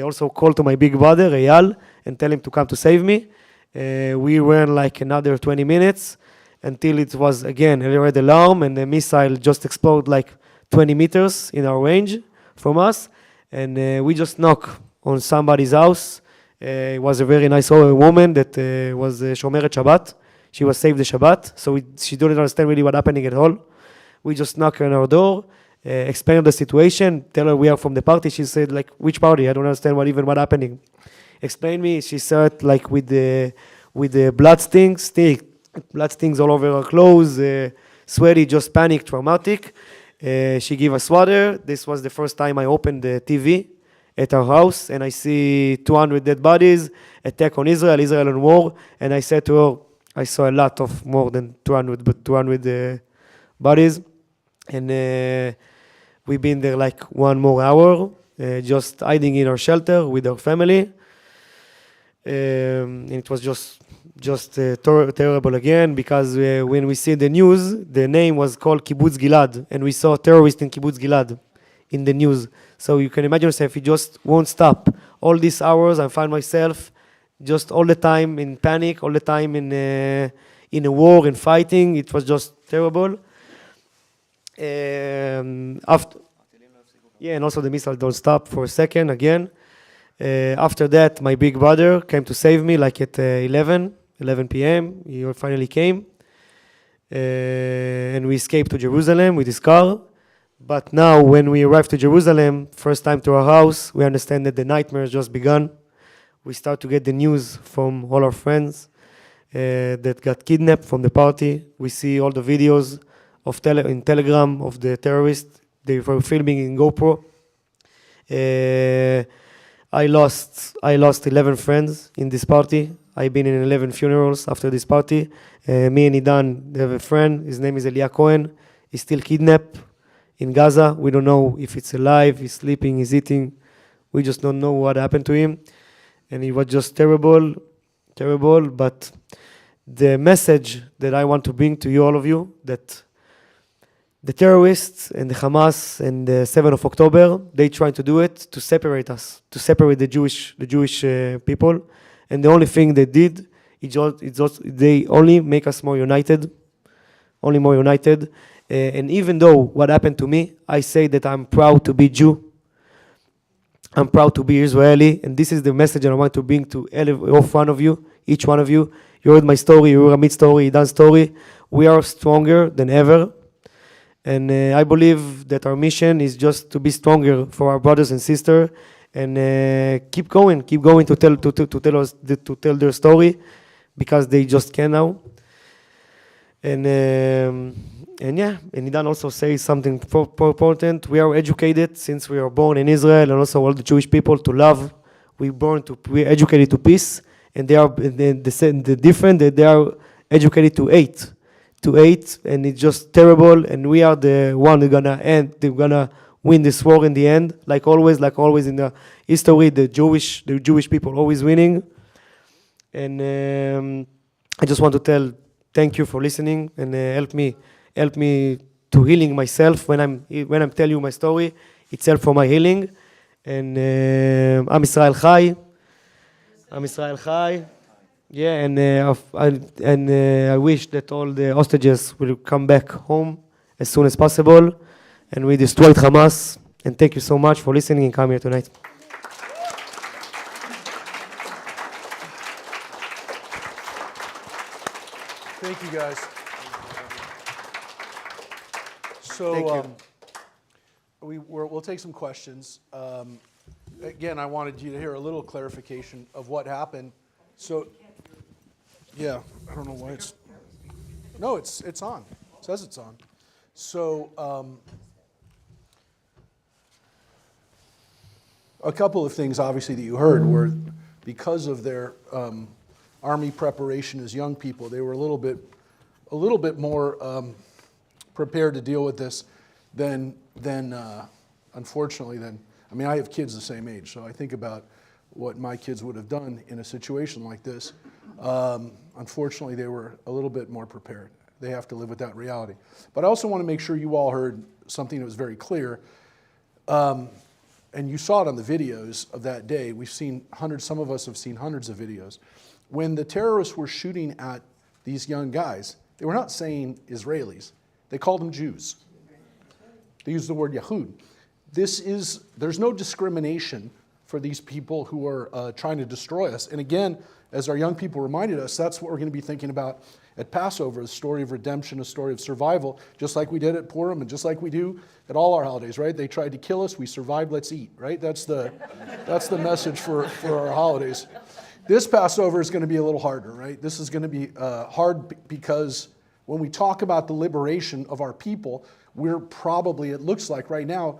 Also call to my big brother, Eyal, and tell him to come to save me. We ran like another 20 minutes until it was, again, a red alarm, and the missile just exploded like 20 meters in our range from us. And we just knock on somebody's house. It was a very nice woman that was Shomeret Shabbat. She was saved the Shabbat, so she didn't understand really what happening at all. We just knock on her door, explain the situation, tell her we are from the party. She said, like, which party? I don't understand what happening. Explain me. She said, like, with the blood stings all over her clothes, sweaty, just panic, traumatic. She gave us water. This was the first time I opened the TV at our house, and I see 200 dead bodies, attack on Israel on war, and I said to her, I saw a lot of more than 200 bodies, and we've been there like 1 more hour, just hiding in our shelter with our family, and it was just terrible again, because when we see the news, the name was called Kibbutz Gilad, and we saw terrorists in Kibbutz Gilad in the news. So you can imagine yourself, it just won't stop. All these hours, I find myself just all the time in panic, all the time in a war and fighting. It was just terrible. And also the missile don't stop for a second again. After that, my big brother came to save me, like at 11 p.m. He finally came. And we escaped to Jerusalem with his car. But now, when we arrived to Jerusalem, first time to our house, we understand that the nightmare has just begun. We start to get the news from all our friends that got kidnapped from the party. We see all the videos in Telegram of the terrorists. They were filming in GoPro. I lost 11 friends in this party. I've been in 11 funerals after this party. Me and Idan have a friend. His name is Elia Cohen. He's still kidnapped in Gaza. We don't know if it's alive, he's sleeping, he's eating. We just don't know what happened to him. And it was just terrible. But the message that I want to bring to you, all of you, that the terrorists and the Hamas and the 7th of October, they trying to do it to separate us, to separate the Jewish people. And the only thing they did, they only make us more united, only more united. And even though what happened to me, I say that I'm proud to be Jew. I'm proud to be Israeli, and this is the message that I want to bring to every one of you, each one of you. You heard my story, you heard Amit's story, Idan's story. We are stronger than ever, and I believe that our mission is just to be stronger for our brothers and sisters, and keep going to tell their story, because they just can now. And yeah, and Idan also says something important. We are educated since we are born in Israel, and also all the Jewish people to love. We're educated to peace, and they are the different that they are educated to hate, and it's just terrible. And we are the one who's gonna win this war in the end, like always in the history. The Jewish people always winning. And I just want to thank you for listening, and help me to healing myself when I'm telling you my story. It's help for my healing. And Am Yisrael Chai. Am Yisrael Chai. Yeah, and I wish that all the hostages will come back home as soon as possible, and we destroyed Hamas. And thank you so much for listening and coming here tonight. Thank you, guys. So Thank you. we'll take some questions. Again, I wanted you to hear a little clarification of what happened. So, yeah, I don't know why it's. No, it's on. It says it's on. So, a couple of things, obviously, that you heard were because of their army preparation as young people, they were a little bit more prepared to deal with this than unfortunately, I mean, I have kids the same age, so I think about what my kids would have done in a situation like this. Unfortunately, they were a little bit more prepared. They have to live with that reality. But I also want to make sure you all heard something that was very clear. And you saw it on the videos of that day. We've seen hundreds, some of us have seen hundreds of videos. When the terrorists were shooting at these young guys, they were not saying Israelis. They called them Jews. They used the word Yahud. There's no discrimination for these people who are trying to destroy us. And again, as our young people reminded us, that's what we're going to be thinking about at Passover, a story of redemption, a story of survival, just like we did at Purim and just like we do at all our holidays, right? They tried to kill us, we survived, let's eat, right? That's the message for our holidays. This Passover is going to be a little harder, right? This is going to be hard because when we talk about the liberation of our people, we're probably, it looks like right now,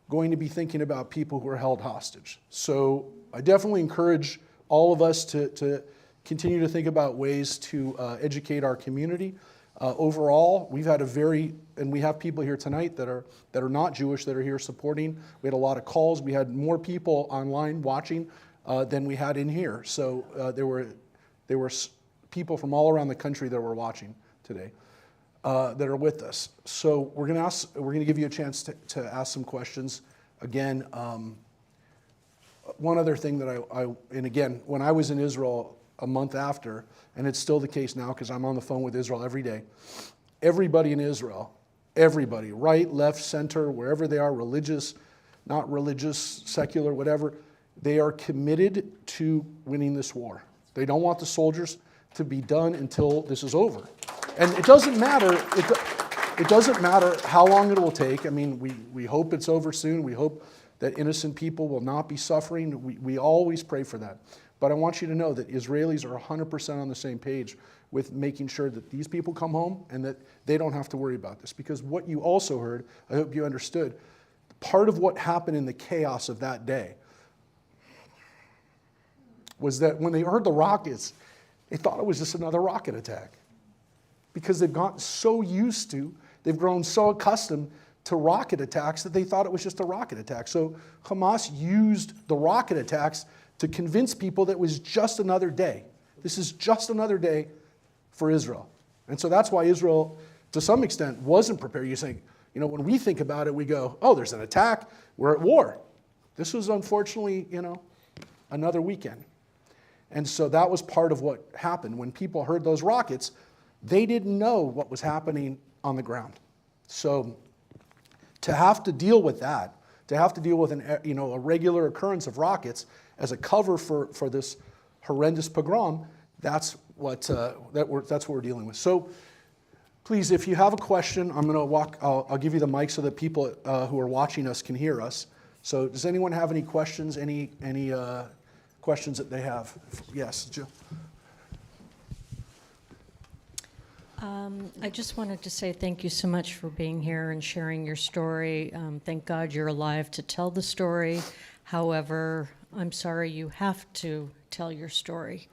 going to be thinking about people who are held hostage. So I definitely encourage all of us to continue to think about ways to educate our community. Overall, we've had and we have people here tonight that are not Jewish that are here supporting. We had a lot of calls. We had more people online watching than we had in here. So there were people from all around the country that were watching today that are with us. So we're going to give you a chance to ask some questions. Again, one other thing that and again, when I was in Israel a month after, and it's still the case now because I'm on the phone with Israel every day, everybody in Israel, everybody, right, left, center, wherever they are, religious, not religious, secular, whatever, they are committed to winning this war. They don't want the soldiers to be done until this is over. And it doesn't matter, it doesn't matter how long it will take. I mean, we hope it's over soon. We hope that innocent people will not be suffering. We always pray for that. But I want you to know that Israelis are 100% on the same page with making sure that these people come home and that they don't have to worry about this. Because what you also heard, I hope you understood, part of what happened in the chaos of that day was that when they heard the rockets, they thought it was just another rocket attack. Because they've gotten so used to, they've grown so accustomed to rocket attacks that they thought it was just a rocket attack. So Hamas used the rocket attacks to convince people that it was just another day. This is just another day for Israel. And so that's why Israel, to some extent, wasn't prepared. You're saying, You know, when we think about it, we go, oh, there's an attack, we're at war. This was unfortunately, you know, another weekend. And so that was part of what happened. When people heard those rockets, they didn't know what was happening on the ground. So to have to deal with that, to have to deal with a regular occurrence of rockets as a cover for this horrendous pogrom, that's what we're dealing with. So please, if you have a question, I'll give you the mic so that people who are watching us can hear us. So does anyone have any questions, any questions that they have? Yes, Jill. I just wanted to say thank you so much for being here and sharing your story. Thank God you're alive to tell the story. However, I'm sorry you have to tell your story.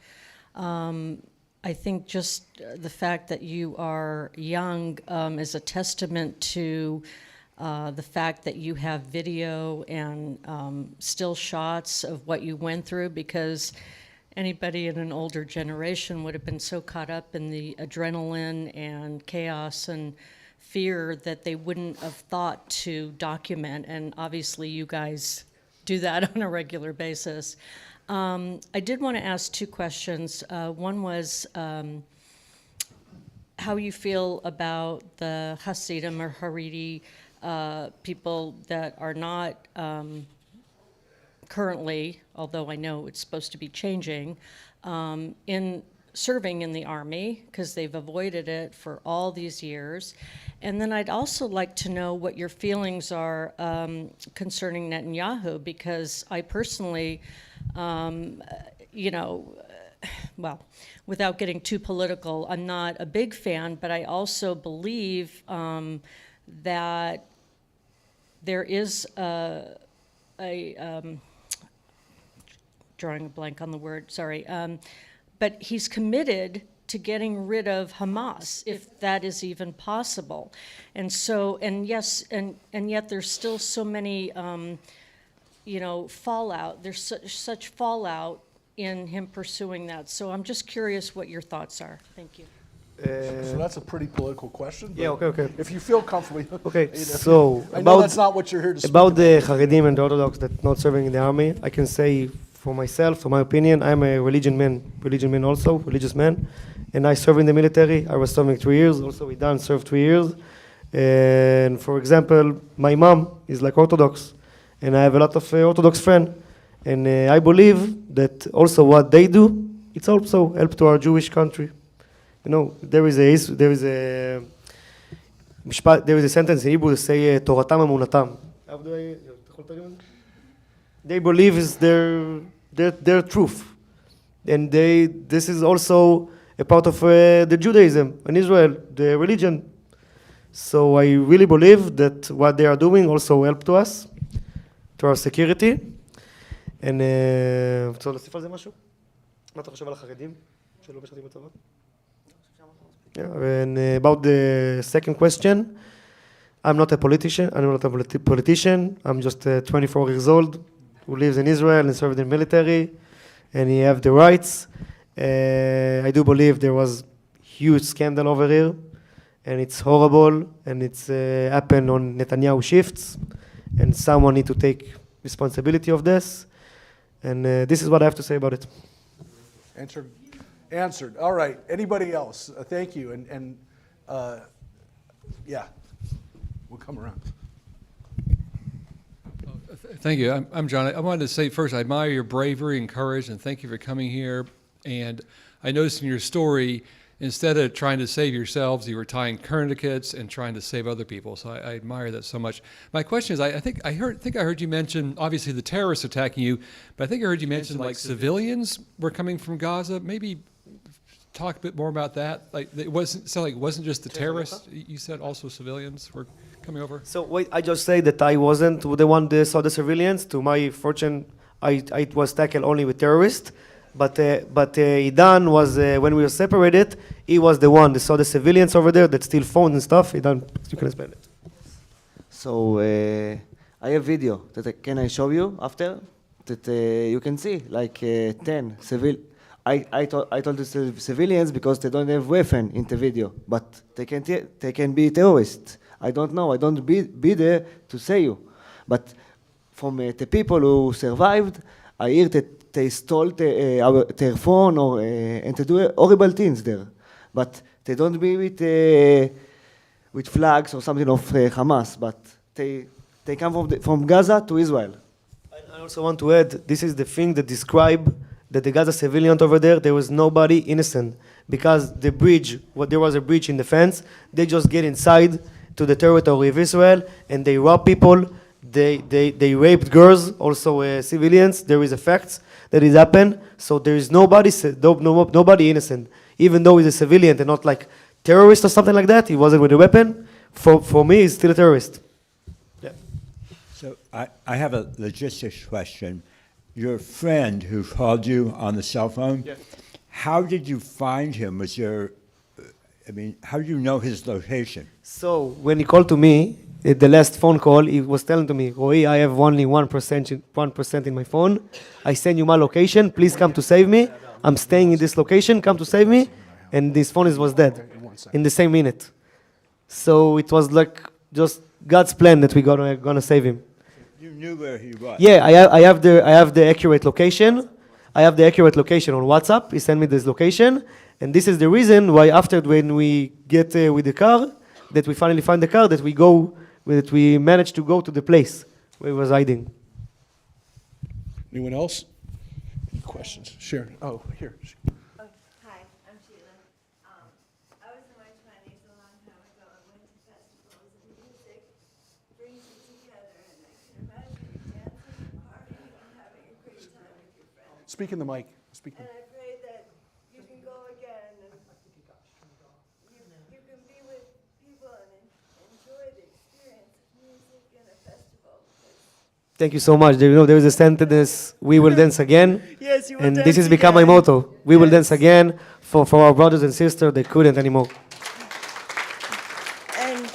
I think just the fact that you are young is a testament to the fact that you have video and still shots of what you went through, because anybody in an older generation would have been so caught up in the adrenaline and chaos and fear that they wouldn't have thought to document, and obviously you guys do that on a regular basis. I did want to ask two questions. One was how you feel about the Hasidim or Haredi people that are not currently, although I know it's supposed to be changing, in serving in the army, because they've avoided it for all these years. And then I'd also like to know what your feelings are concerning Netanyahu, because I personally, well, without getting too political, I'm not a big fan, but I also believe that there is drawing a blank on the word, sorry, but he's committed to getting rid of Hamas, if that is even possible. And so, and yes, and yet there's still so many, fallout. There's such fallout in him pursuing that. So I'm just curious what your thoughts are. Thank you. So that's a pretty political question. Yeah, okay. If you feel comfortable. Okay, so I know that's not what you're here to speak about the Haredim and the Orthodox that not serving in the army, I can say for myself, for my opinion, I'm a religious man, and I serve in the military. I was serving 3 years, also Idan served 3 years. And for example, my mom is like Orthodox, and I have a lot of Orthodox friends. And I believe that also what they do, it's also help to our Jewish country. You know, there is a sentence in Hebrew that say Toratam Emunatam. They believe is their truth, and this is also a part of the Judaism in Israel, the religion. So I really believe that what they are doing also help to us, to our security. And רוצה להוסיף על זה משהו? מה אתה חושב על החרדים שלא משרתים בצבא? Yeah, and about the second question, I'm not a politician. I'm just 24 years old who lives in Israel and served in the military, and he have the rights. I do believe there was huge scandal over here, and it's horrible, and it's happened on Netanyahu shifts, and someone need to take responsibility of this, and this is what I have to say about it. Answered. All right. Anybody else? Thank you. And yeah, we'll come around. Thank you. I'm John. I wanted to say first, I admire your bravery and courage, and thank you for coming here. And I noticed in your story, instead of trying to save yourselves, you were tying tourniquets and trying to save other people. So I admire that so much. My question is, I think I heard you mention, obviously the terrorists attacking you, but I think I heard you mention like civilians were coming from Gaza. Maybe talk a bit more about that. Like it wasn't just the terrorists. You said also civilians were coming over. So wait, I just say that I wasn't the one that saw the civilians. To my fortune, I was tackled only with terrorists. But Idan was when we were separated. He was the one that saw the civilians over there that steal phones and stuff. Idan, you can explain it. So I have video that can I show you after that you can see like 10 civil. I told the civilians because they don't have weapon in the video, but they can be terrorists. I don't know. I don't be there to say you. But from the people who survived, I hear that they stole their phone and they do horrible things there. But they don't be with flags or something of Hamas. But they come from Gaza to Israel. I also want to add, this is the thing that describe that the Gaza civilian over there was nobody innocent. Because the bridge, there was a breach in the fence, they just get inside to the territory of Israel and they rob people, they raped girls, also civilians. There is effects that is happened, so there is nobody innocent. Even though he's a civilian and not like terrorist or something like that, he wasn't with a weapon, for me he's still a terrorist. Yeah. So I have a logistics question. Your friend who called you on the cell phone, Yes. How did you find him? Was there, how do you know his location? So when he called to me, the last phone call, he was telling to me, Roy, I have only 1% in my phone. I send you my location. Please come to save me. I'm staying in this location. Come to save me. And this phone was dead in the same minute. So it was like just God's plan that we're gonna save him. You knew where he was. Yeah, I have the accurate location. I have the accurate location on WhatsApp. He sent me this location, and this is the reason why after when we get with the car, that we finally find the car, that we managed to go to the place where he was hiding. Anyone else? Any questions? Sharon. Oh, here. Hi, I'm Sheila. I was in my 20s a long time ago. I went to festivals and music brings you together, and I can imagine you dancing and partying and having a great time with your friends. Speak in the mic. Speak. And I pray that you can go again and you can be with people and enjoy the experience of music and a festival. Thank you so much. There is a sentence, we will dance again. Yes, you will And dance this has become my again. motto. We will dance again for our brothers and sisters that couldn't anymore. And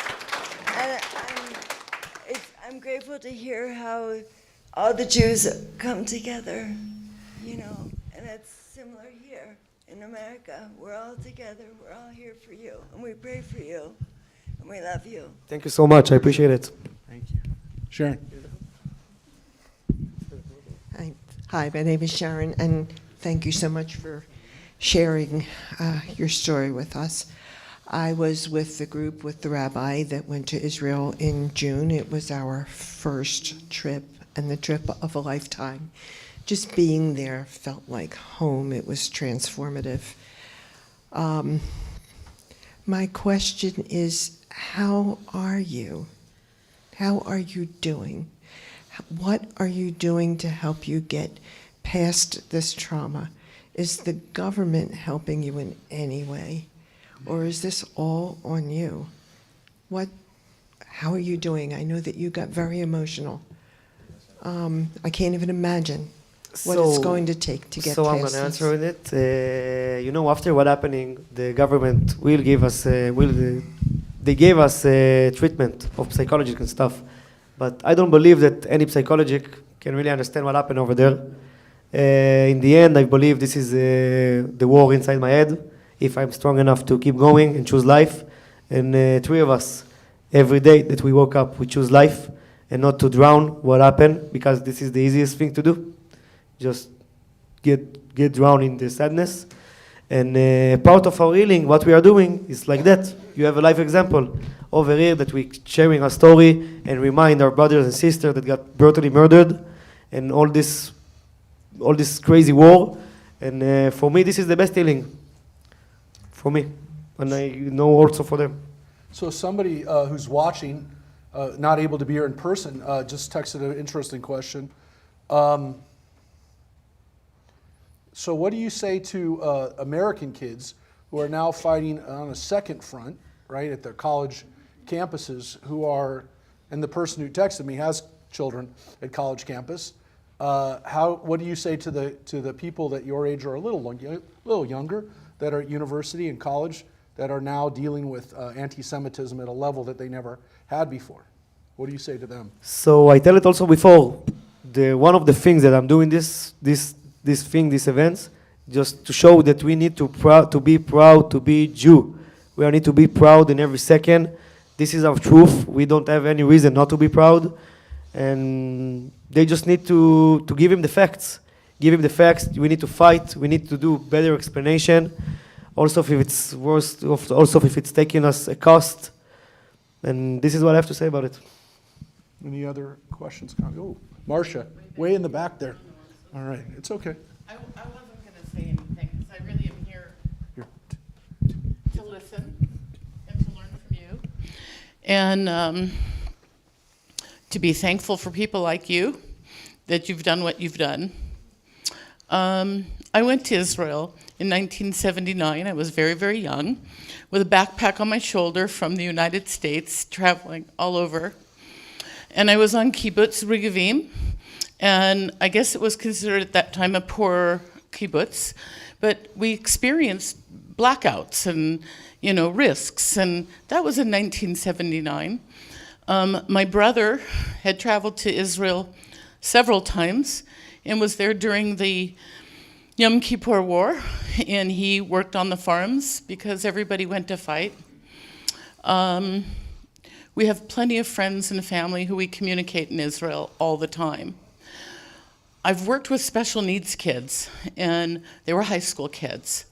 I'm grateful to hear how all the Jews come together, you know, and it's similar here in America. We're all together, we're all here for you, and we pray for you, and we love you. Thank you so much. I appreciate it. Thank you. Sharon. Hi, my name is Sharon, and thank you so much for sharing your story with us. I was with the group with the rabbi that went to Israel in June. It was our first trip and the trip of a lifetime. Just being there felt like home. It was transformative. My question is, how are you? How are you doing? What are you doing to help you get past this trauma? Is the government helping you in any way? Or is this all on you? How are you doing? I know that you got very emotional. I can't even imagine what it's going to take to get So past I'm going to this. answer it. After what happening, the government will give us, they gave us treatment of psychological and stuff. But I don't believe that any psychologic can really understand what happened over there. In the end, I believe this is the war inside my head. If I'm strong enough to keep going and choose life, and three of us, every day that we woke up, we choose life and not to drown what happened, because this is the easiest thing to do. Just get drowned in the sadness. And part of our healing, what we are doing is like that. You have a life example over here that we sharing our story and remind our brothers and sisters that got brutally murdered and all this crazy war. And for me, this is the best healing. For me. And I know also for them. So somebody who's watching, not able to be here in person, just texted an interesting question. So what do you say to American kids who are now fighting on a second front, right, at their college campuses, and the person who texted me has children at college campus. What do you say to the people that your age or a little younger that are at university and college that are now dealing with anti-Semitism at a level that they never had before? What do you say to them? So I tell it also before. One of the things that I'm doing these events, just to show that we need to be proud to be Jew. We need to be proud in every second This is our truth. We don't have any reason not to be proud. And they just need to give him the facts. Give him the facts. We need to fight. We need to do better explanation. Also, if it's worse, also if it's taking us a cost. And this is what I have to say about it. Any other questions? Oh, Marcia, way in the back there. All right, it's okay. I wasn't going to say anything because I really am here to listen and to learn from you. And to be thankful for people like you, that you've done what you've done. I went to Israel in 1979. I was very, very young, with a backpack on my shoulder from the United States, traveling all over. And I was on kibbutz Regavim, and I guess it was considered at that time a poor kibbutz, but we experienced blackouts and, risks, and that was in 1979. My brother had traveled to Israel several times and was there during the Yom Kippur War, and he worked on the farms because everybody went to fight. We have plenty of friends and family who we communicate in Israel all the time. I've worked with special needs kids, and they were high school kids.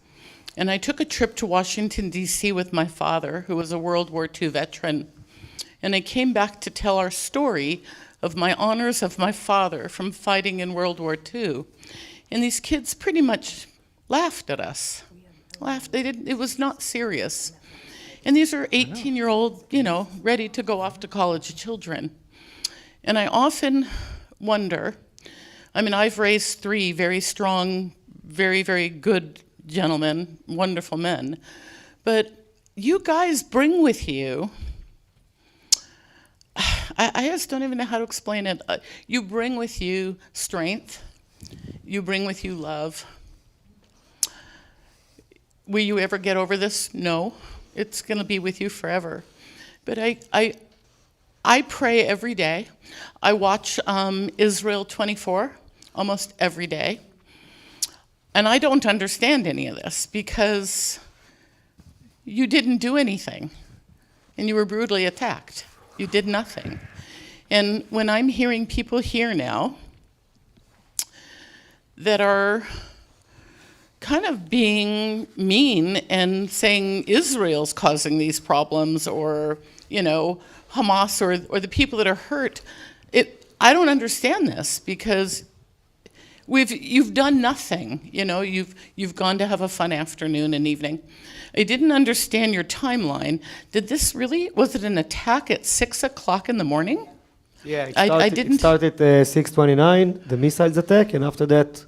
And I took a trip to Washington, D.C. with my father, who was a World War II veteran. And I came back to tell our story of my honors of my father from fighting in World War II. And these kids pretty much laughed at us. It was not serious. And these are 18-year-old, ready to go off to college children. And I often wonder, I've raised 3 very strong, very, very good gentlemen, wonderful men. But you guys bring with you, I just don't even know how to explain it. You bring with you strength. You bring with you love. Will you ever get over this? No. It's going to be with you forever. But I pray every day. I watch Israel 24 almost every day. And I don't understand any of this because you didn't do anything. And you were brutally attacked. You did nothing. And when I'm hearing people here now that are kind of being mean and saying Israel's causing these problems, or, Hamas, or the people that are hurt, I don't understand this because you've done nothing. You've gone to have a fun afternoon and evening. I didn't understand your timeline. Was it an attack at 6 o'clock in the morning? Yeah, it started 6:29, the missiles attack, and after that,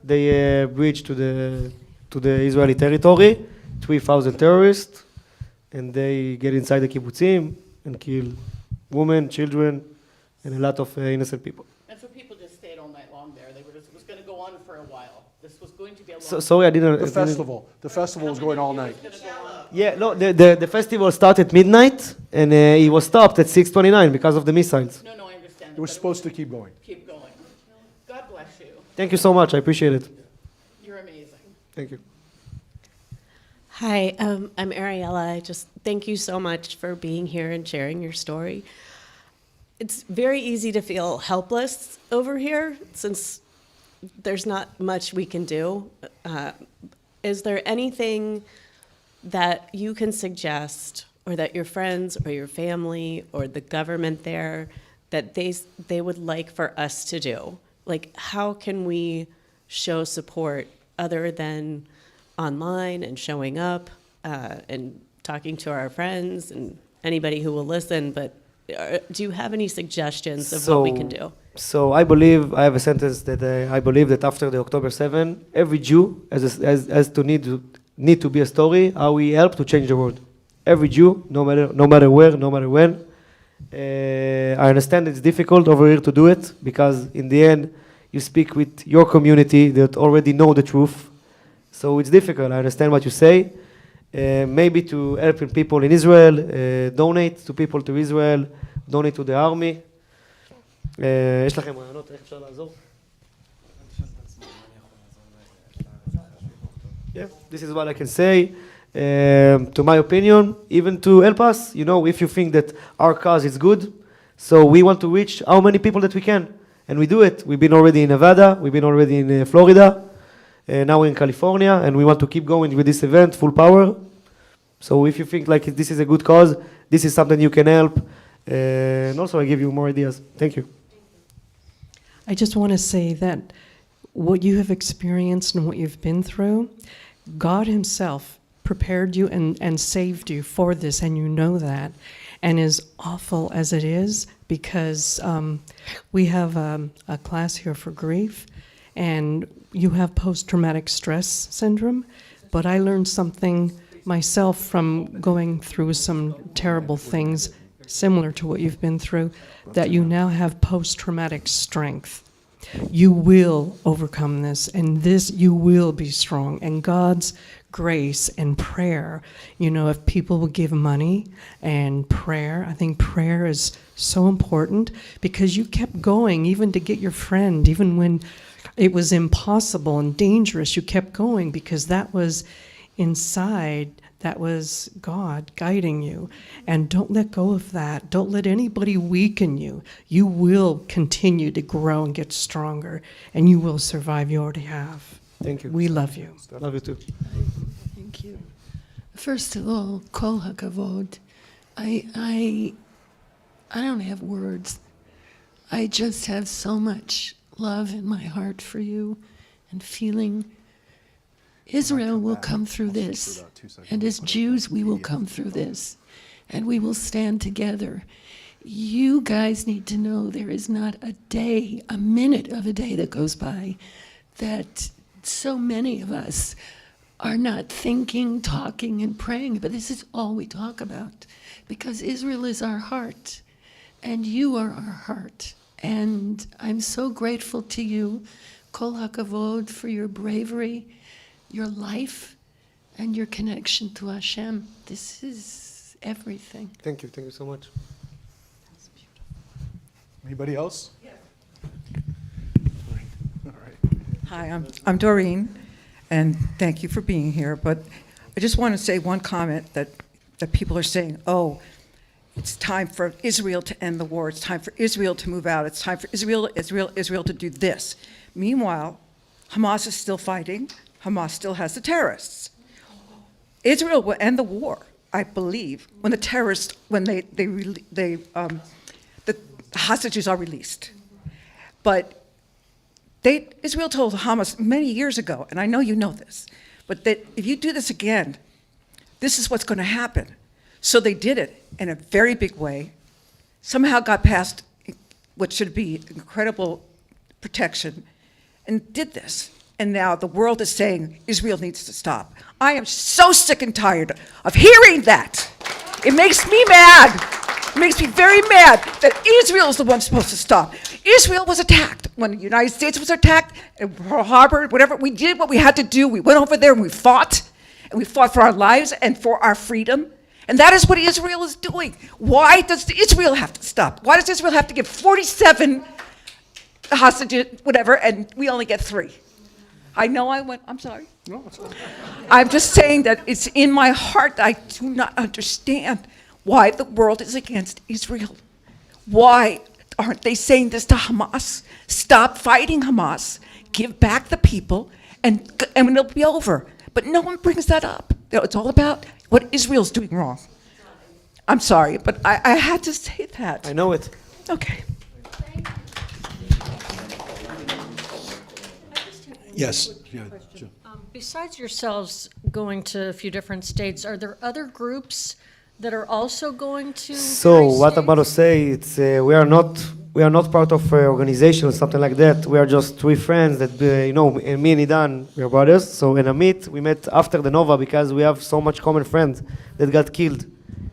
they breached to the Israeli territory, 3,000 terrorists, and they get inside the kibbutzim and kill women, children, and a lot of innocent people. And so people just stayed all night long there. It was going to go on for a while. This was going to be a long Sorry, I didn't. The festival is going all night. Yeah, no, the festival started midnight, and it was stopped at 6:29 because of the missiles. No, I understand. It was supposed to keep going. Keep going. God bless you. Thank you so much. I appreciate it. You're amazing. Thank you. Hi, I'm Ariella. I just thank you so much for being here and sharing your story. It's very easy to feel helpless over here since there's not much we can do. Is there anything that you can suggest, or that your friends or your family or the government there, that they would like for us to do? Like, how can we show support other than online and showing up and talking to our friends and anybody who will listen? But do you have any suggestions of what we can do? So I have a sentence that I believe that after the October 7, every Jew has to need to be a story how we help to change the world. Every Jew, no matter where, no matter when. I understand it's difficult over here to do it because in the end you speak with your community that already know the truth. So it's difficult. I understand what you say. Maybe to help people in Israel, donate to people to Israel, donate to the army. יש לכם רעיונות איך אפשר לעזור? Yeah, this is what I can say. to my opinion, even to help us, you know, if you think that our cause is good. So we want to reach how many people that we can. And we do it. We've been already in Nevada, we've been already in Florida, now we're in California, and we want to keep going with this event, full power. So if you think like this is a good cause, this is something you can help. And also I give you more ideas. Thank you. I just want to say that what you have experienced and what you've been through, God Himself prepared you and saved you for this, and you know that. And as awful as it is, because we have a class here for grief, and you have post-traumatic stress syndrome, but I learned something myself from going through some terrible things similar to what you've been through, that you now have post-traumatic strength. You will overcome this, and this, you will be strong. And God's grace and prayer, you know, if people will give money and prayer, I think prayer is so important, because you kept going even to get your friend, even when it was impossible and dangerous, you kept going because that was inside. That was God guiding you. And don't let go of that. Don't let anybody weaken you. You will continue to grow and get stronger, and you will survive. You already have. Thank you. We love you. Love you too. Thank you. First of all, kol hakavod. I don't have words. I just have so much love in my heart for you, and feeling Israel will come through this, and as Jews we will come through this, and we will stand together. You guys need to know there is not a day, a minute of a day that goes by that so many of us are not thinking, talking, and praying, but this is all we talk about, because Israel is our heart, and you are our heart. And I'm so grateful to you, kol hakavod, for your bravery, your life, and your connection to Hashem. This is everything. Thank you. Thank you so much. Anybody else? Hi, I'm Doreen, and thank you for being here. But I just want to say one comment that people are saying, oh, it's time for Israel to end the war. It's time for Israel to move out. It's time for Israel to do this. Meanwhile, Hamas is still fighting. Hamas still has the terrorists. Israel will end the war, I believe, when the terrorists, when the hostages are released. But Israel told Hamas many years ago, and I know you know this, but that if you do this again, this is what's going to happen. So they did it in a very big way, somehow got past what should be incredible protection, and did this. And now the world is saying Israel needs to stop. I am so sick and tired of hearing that. It makes me mad. It makes me very mad that Israel is the one supposed to stop. Israel was attacked when the United States was attacked, and Pearl Harbor, whatever. We did what we had to do. We went over there and we fought for our lives and for our freedom. And that is what Israel is doing. Why does Israel have to stop? Why does Israel have to give 47 hostages, whatever, and we only get 3? I know I'm sorry. No, it's not. I'm just saying that it's in my heart that I do not understand why the world is against Israel. Why aren't they saying this to Hamas? Stop fighting Hamas, give back the people, and it'll be over. But no one brings that up. It's all about what Israel's doing wrong. I'm sorry, but I had to say that. I know it. Okay. Yes. Yeah, Joe. Besides yourselves going to a few different states, are there other groups that are also going to? So what I'm about to say, it's we are not part of an organization or something like that. We are just 3 friends that and me and Idan, we are brothers. So in Amit, we met after the Nova because we have so much common friends that got killed,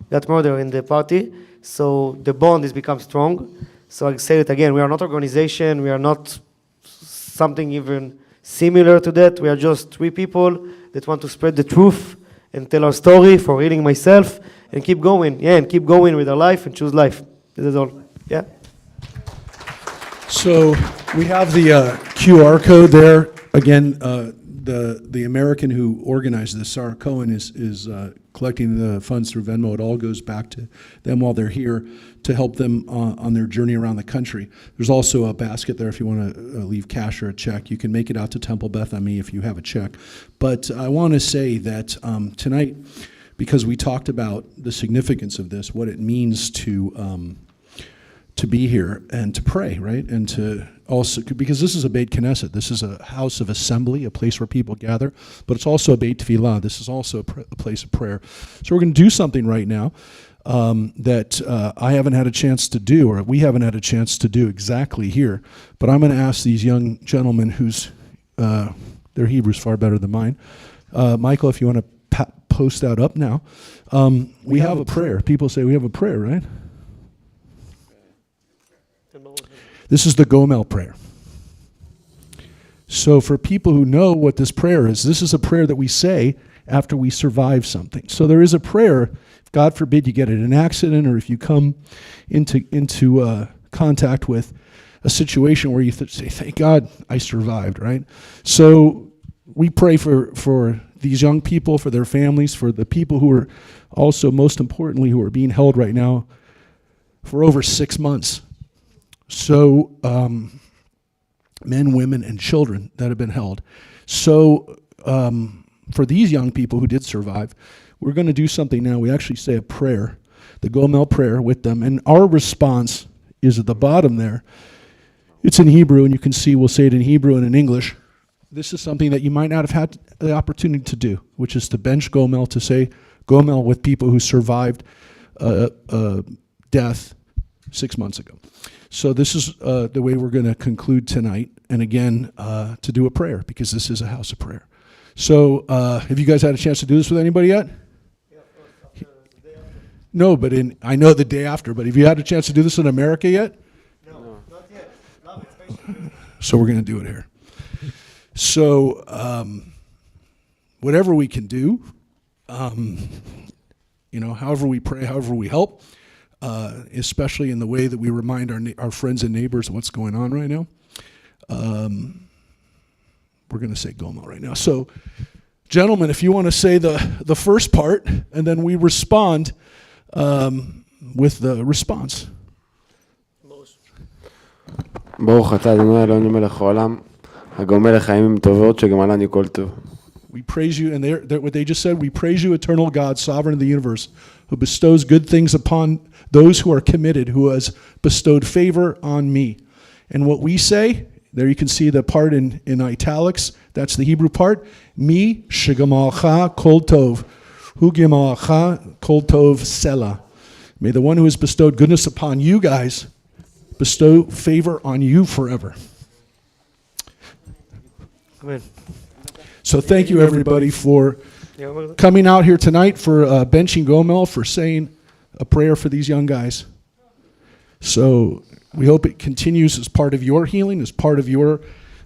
got murdered in the party. So the bond has become strong. So I say it again, we are not organization. We are not something even similar to that. We are just 3 people that want to spread the truth and tell our story for healing myself and keep going. Yeah, and keep going with our life and choose life. This is all. Yeah. So we have the QR code there. Again, the American who organized this, Sarah Cohen, is collecting the funds through Venmo. It all goes back to them while they're here to help them on their journey around the country. There's also a basket there if you want to leave cash or a check. You can make it out to Temple Beth Ami if you have a check. But I want to say that tonight, because we talked about the significance of this, what it means to be here and to pray, right? And to also, because this is a Beit Knesset, this is a house of assembly, a place where people gather, but it's also a Beit Tefillah. This is also a place of prayer. So we're going to do something right now that I haven't had a chance to do, or we haven't had a chance to do exactly here. But I'm going to ask these young gentlemen whose, their Hebrew's far better than mine. Michael, if you want to post that up now. We have a prayer. People say we have a prayer, right? This is the Gomel prayer. So for people who know what this prayer is, this is a prayer that we say after we survive something. So there is a prayer, God forbid you get in an accident, or if you come into contact with a situation where you say, thank God I survived, right? So we pray for these young people, for their families, for the people who are also, most importantly, who are being held right now for over 6 months. So men, women, and children that have been held. So for these young people who did survive, we're going to do something now. We actually say a prayer, the Gomel prayer with them. And our response is at the bottom there. It's in Hebrew, and you can see we'll say it in Hebrew and in English. This is something that you might not have had the opportunity to do, which is to bench Gomel, to say Gomel with people who survived death 6 months ago. So this is the way we're going to conclude tonight, and again, to do a prayer, because this is a house of prayer. So have you guys had a chance to do this with anybody yet? No, but I know the day after, but have you had a chance to do this in America yet? No, not yet. So we're going to do it here. So whatever we can do, however we pray, however we help, especially in the way that we remind our friends and neighbors what's going on right now. We're going to say Gomel right now. So, gentlemen, if you want to say the first part, and then we respond with the response. ברוך אתה אדוני אלוהינו מלך העולם, הגומל לחיים טובות שגמלני כל טוב. We praise you, and what they just said, we praise you, eternal God, sovereign of the universe, who bestows good things upon those who are committed, who has bestowed favor on me. And what we say, there you can see the part in italics, that's the Hebrew part, mi shegamalcha kol tov, hu gemalcha kol tov selah. May the one who has bestowed goodness upon you guys bestow favor on you forever. Amen. So thank you, everybody, for coming out here tonight, for benching Gomel, for saying a prayer for these young guys. So we hope it continues as part of your healing, as part of your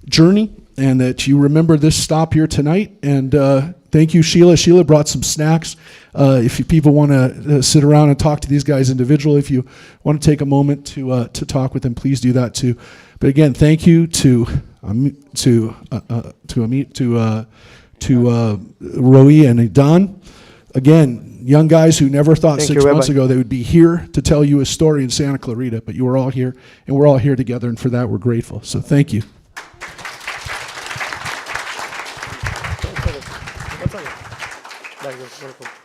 journey, and that you remember this stop here tonight. And thank you, Sheila. Sheila brought some snacks. If people want to sit around and talk to these guys individually, if you want to take a moment to talk with them, please do that too. But again, thank you to Roe and Don. Again, young guys who never thought 6 months ago they would be here to tell you a story in Santa Clarita, but you were all here, and we're all here together, and for that we're grateful. So thank you. What's